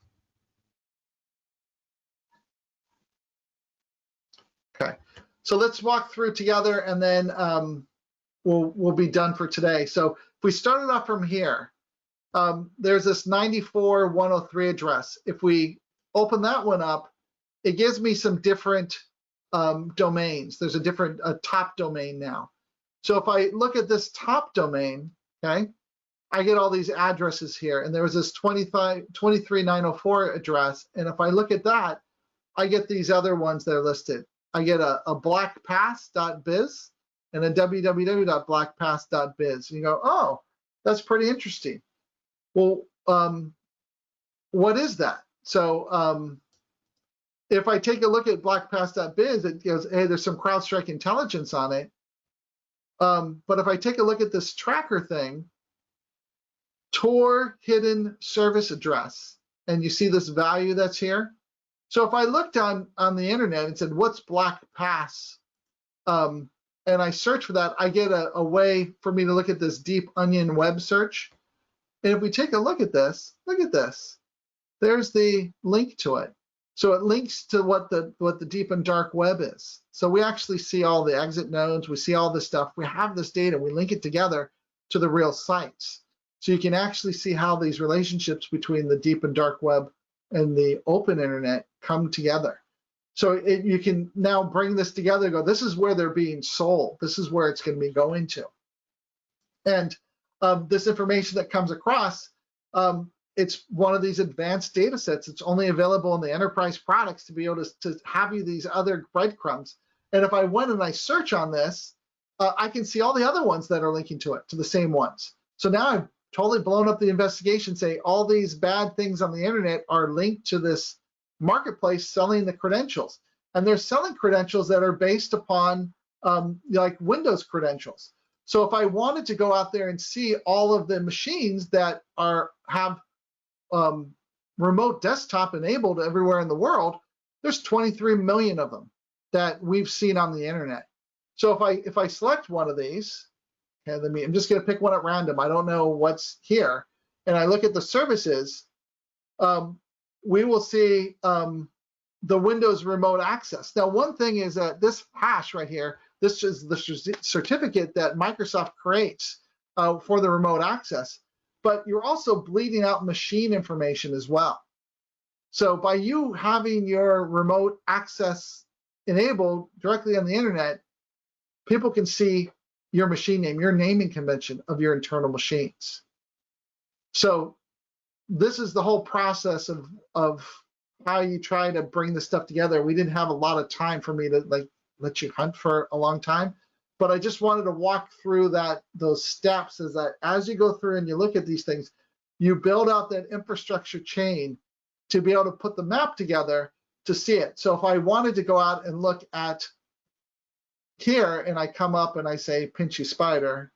Okay, so let's walk through together, and then we'll be done for today. So if we started off from here, there's this 94.103 address. If we open that one up, it gives me some different domains. There's a different top domain now. So if I look at this top domain, okay, I get all these addresses here, and there was this 23904 address, and if I look at that, I get these other ones that are listed. I get a blackpass.biz and a www.blackpass.biz. You go, oh, that's pretty interesting. Well, what is that? So if I take a look at blackpass.biz, it goes, hey, there's some CrowdStrike intelligence on it. But if I take a look at this tracker thing, Tor hidden service address, and you see this value that's here. So if I looked on the internet and said, what's BlackPass? And I search for that, I get a way for me to look at this deep onion web search. And if we take a look at this, look at this. There's the link to it. So it links to what the deep and dark web is. So we actually see all the exit nodes, we see all this stuff, we have this data, we link it together to the real sites. So you can actually see how these relationships between the deep and dark web and the open internet come together. So you can now bring this together and go, this is where they're being sold. This is where it's going to be going to. And this information that comes across, it's one of these advanced data sets. It's only available in the enterprise products to be able to have you these other breadcrumbs. And if I went and I search on this, I can see all the other ones that are linking to it, to the same ones. So now I've totally blown up the investigation, say all these bad things on the internet are linked to this marketplace selling the credentials. And they're selling credentials that are based upon like Windows credentials. So if I wanted to go out there and see all of the machines that have remote desktop enabled everywhere in the world, there's 23 million of them that we've seen on the internet. So if I select one of these, okay, I'm just going to pick one at random. I don't know what's here, and I look at the services, we will see the Windows remote access. Now, one thing is that this hash right here, this is the certificate that Microsoft creates for the remote access, but you're also bleeding out machine information as well. So by you having your remote access enabled directly on the internet, people can see your machine name, your naming convention of your internal machines. So this is the whole process of how you try to bring this stuff together. We didn't have a lot of time for me to let you hunt for a long time, but I just wanted to walk through those steps as you go through and you look at these things, you build out that infrastructure chain to be able to put the map together to see it. So if I wanted to go out and look at here and I come up and I say Pinchy Spider,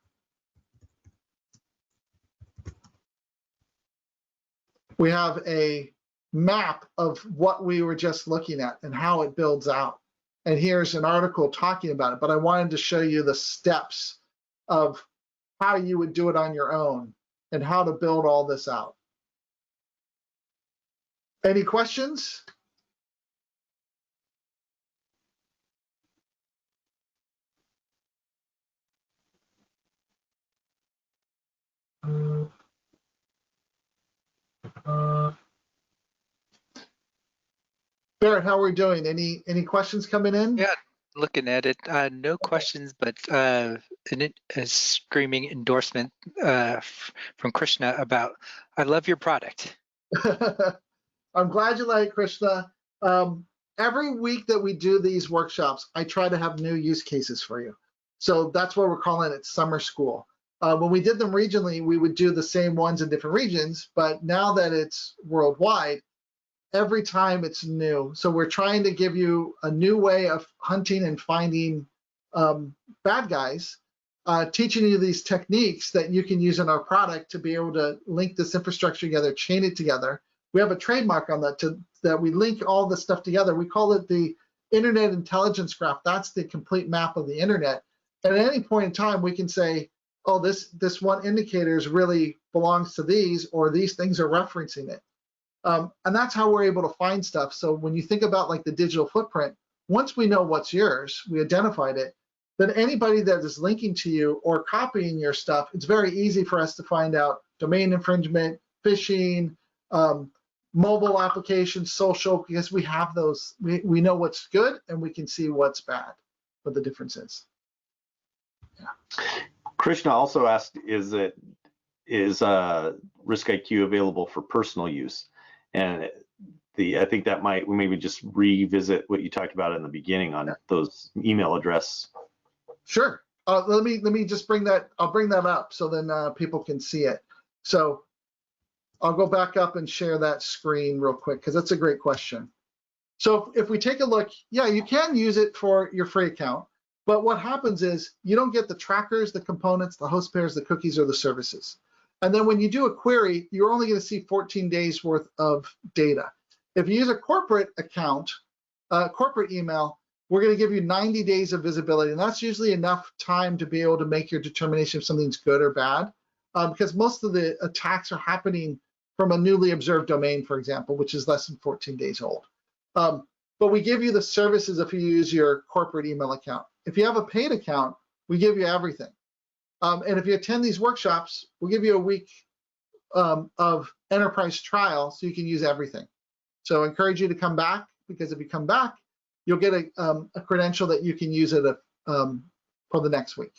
we have a map of what we were just looking at and how it builds out. And here's an article talking about it, but I wanted to show you the steps of how you would do it on your own and how to build all this out. Any questions? Barrett, how are we doing? Any questions coming in? Yeah, looking at it, no questions, but a screaming endorsement from Krishna about, I love your product. I'm glad you like it, Krishna. Every week that we do these workshops, I try to have new use cases for you. So that's why we're calling it summer school. When we did them regionally, we would do the same ones in different regions, but now that it's worldwide, every time it's new. So we're trying to give you a new way of hunting and finding bad guys, teaching you these techniques that you can use in our product to be able to link this infrastructure together, chain it together. We have a trademark on that that we link all this stuff together. We call it the Internet Intelligence Graph. That's the complete map of the internet. And at any point in time, we can say, oh, this one indicator really belongs to these, or these things are referencing it. And that's how we're able to find stuff. So when you think about like the digital footprint, once we know what's yours, we identified it, then anybody that is linking to you or copying your stuff, it's very easy for us to find out domain infringement, phishing, mobile applications, social, because we have those, we know what's good and we can see what's bad, what the difference is. Yeah. Krishna also asked, is RiskIQ available for personal use? And I think that we maybe just revisit what you talked about in the beginning on those email address. Sure. Let me just bring that. I'll bring that up so then people can see it. So I'll go back up and share that screen real quick because that's a great question. So if we take a look, yeah, you can use it for your free account, but what happens is you don't get the trackers, the components, the host pairs, the cookies, or the services. And then when you do a query, you're only going to see 14 days worth of data. If you use a corporate account, corporate email, we're going to give you 90 days of visibility, and that's usually enough time to be able to make your determination if something's good or bad, because most of the attacks are happening from a newly observed domain, for example, which is less than 14 days old. But we give you the services if you use your corporate email account. If you have a paid account, we give you everything. And if you attend these workshops, we'll give you a week of enterprise trial so you can use everything. So I encourage you to come back, because if you come back, you'll get a credential that you can use it for the next week.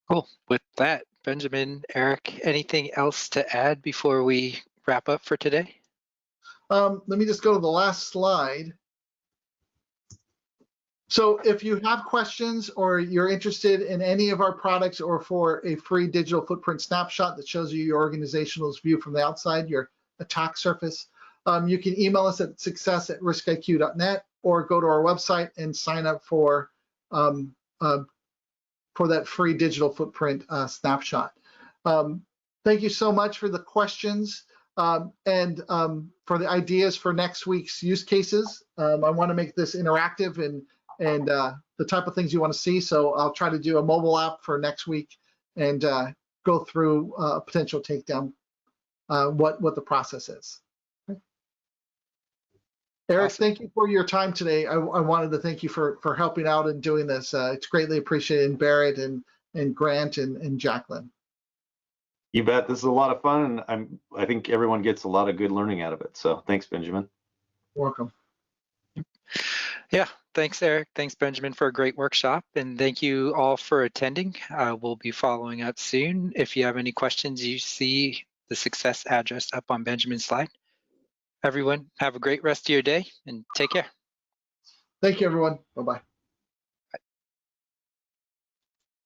Cool. With that, Benjamin, Eric, anything else to add before we wrap up for today? Let me just go to the last slide. So if you have questions or you're interested in any of our products or for a free digital footprint snapshot that shows you your organizational view from the outside, your attack surface, you can email us at success@riskiq.net or go to our website and sign up for that free digital footprint snapshot. Thank you so much for the questions and for the ideas for next week's use cases. I want to make this interactive and the type of things you want to see. So I'll try to do a mobile app for next week and go through a potential takedown, what the process is. Okay. Eric, Awesome. thank you for your time today. I wanted to thank you for helping out and doing this. It's greatly appreciated, and Barrett and Grant and Jacqueline. You bet. This is a lot of fun, and I think everyone gets a lot of good learning out of it. So thanks, Benjamin. Welcome. Yeah, thanks, Eric. Thanks, Benjamin, for a great workshop. And thank you all for attending. We'll be following up soon. If you have any questions, you see the success address up on Benjamin's slide. Everyone, have a great rest of your day and take care. Thank you, everyone. Bye-bye.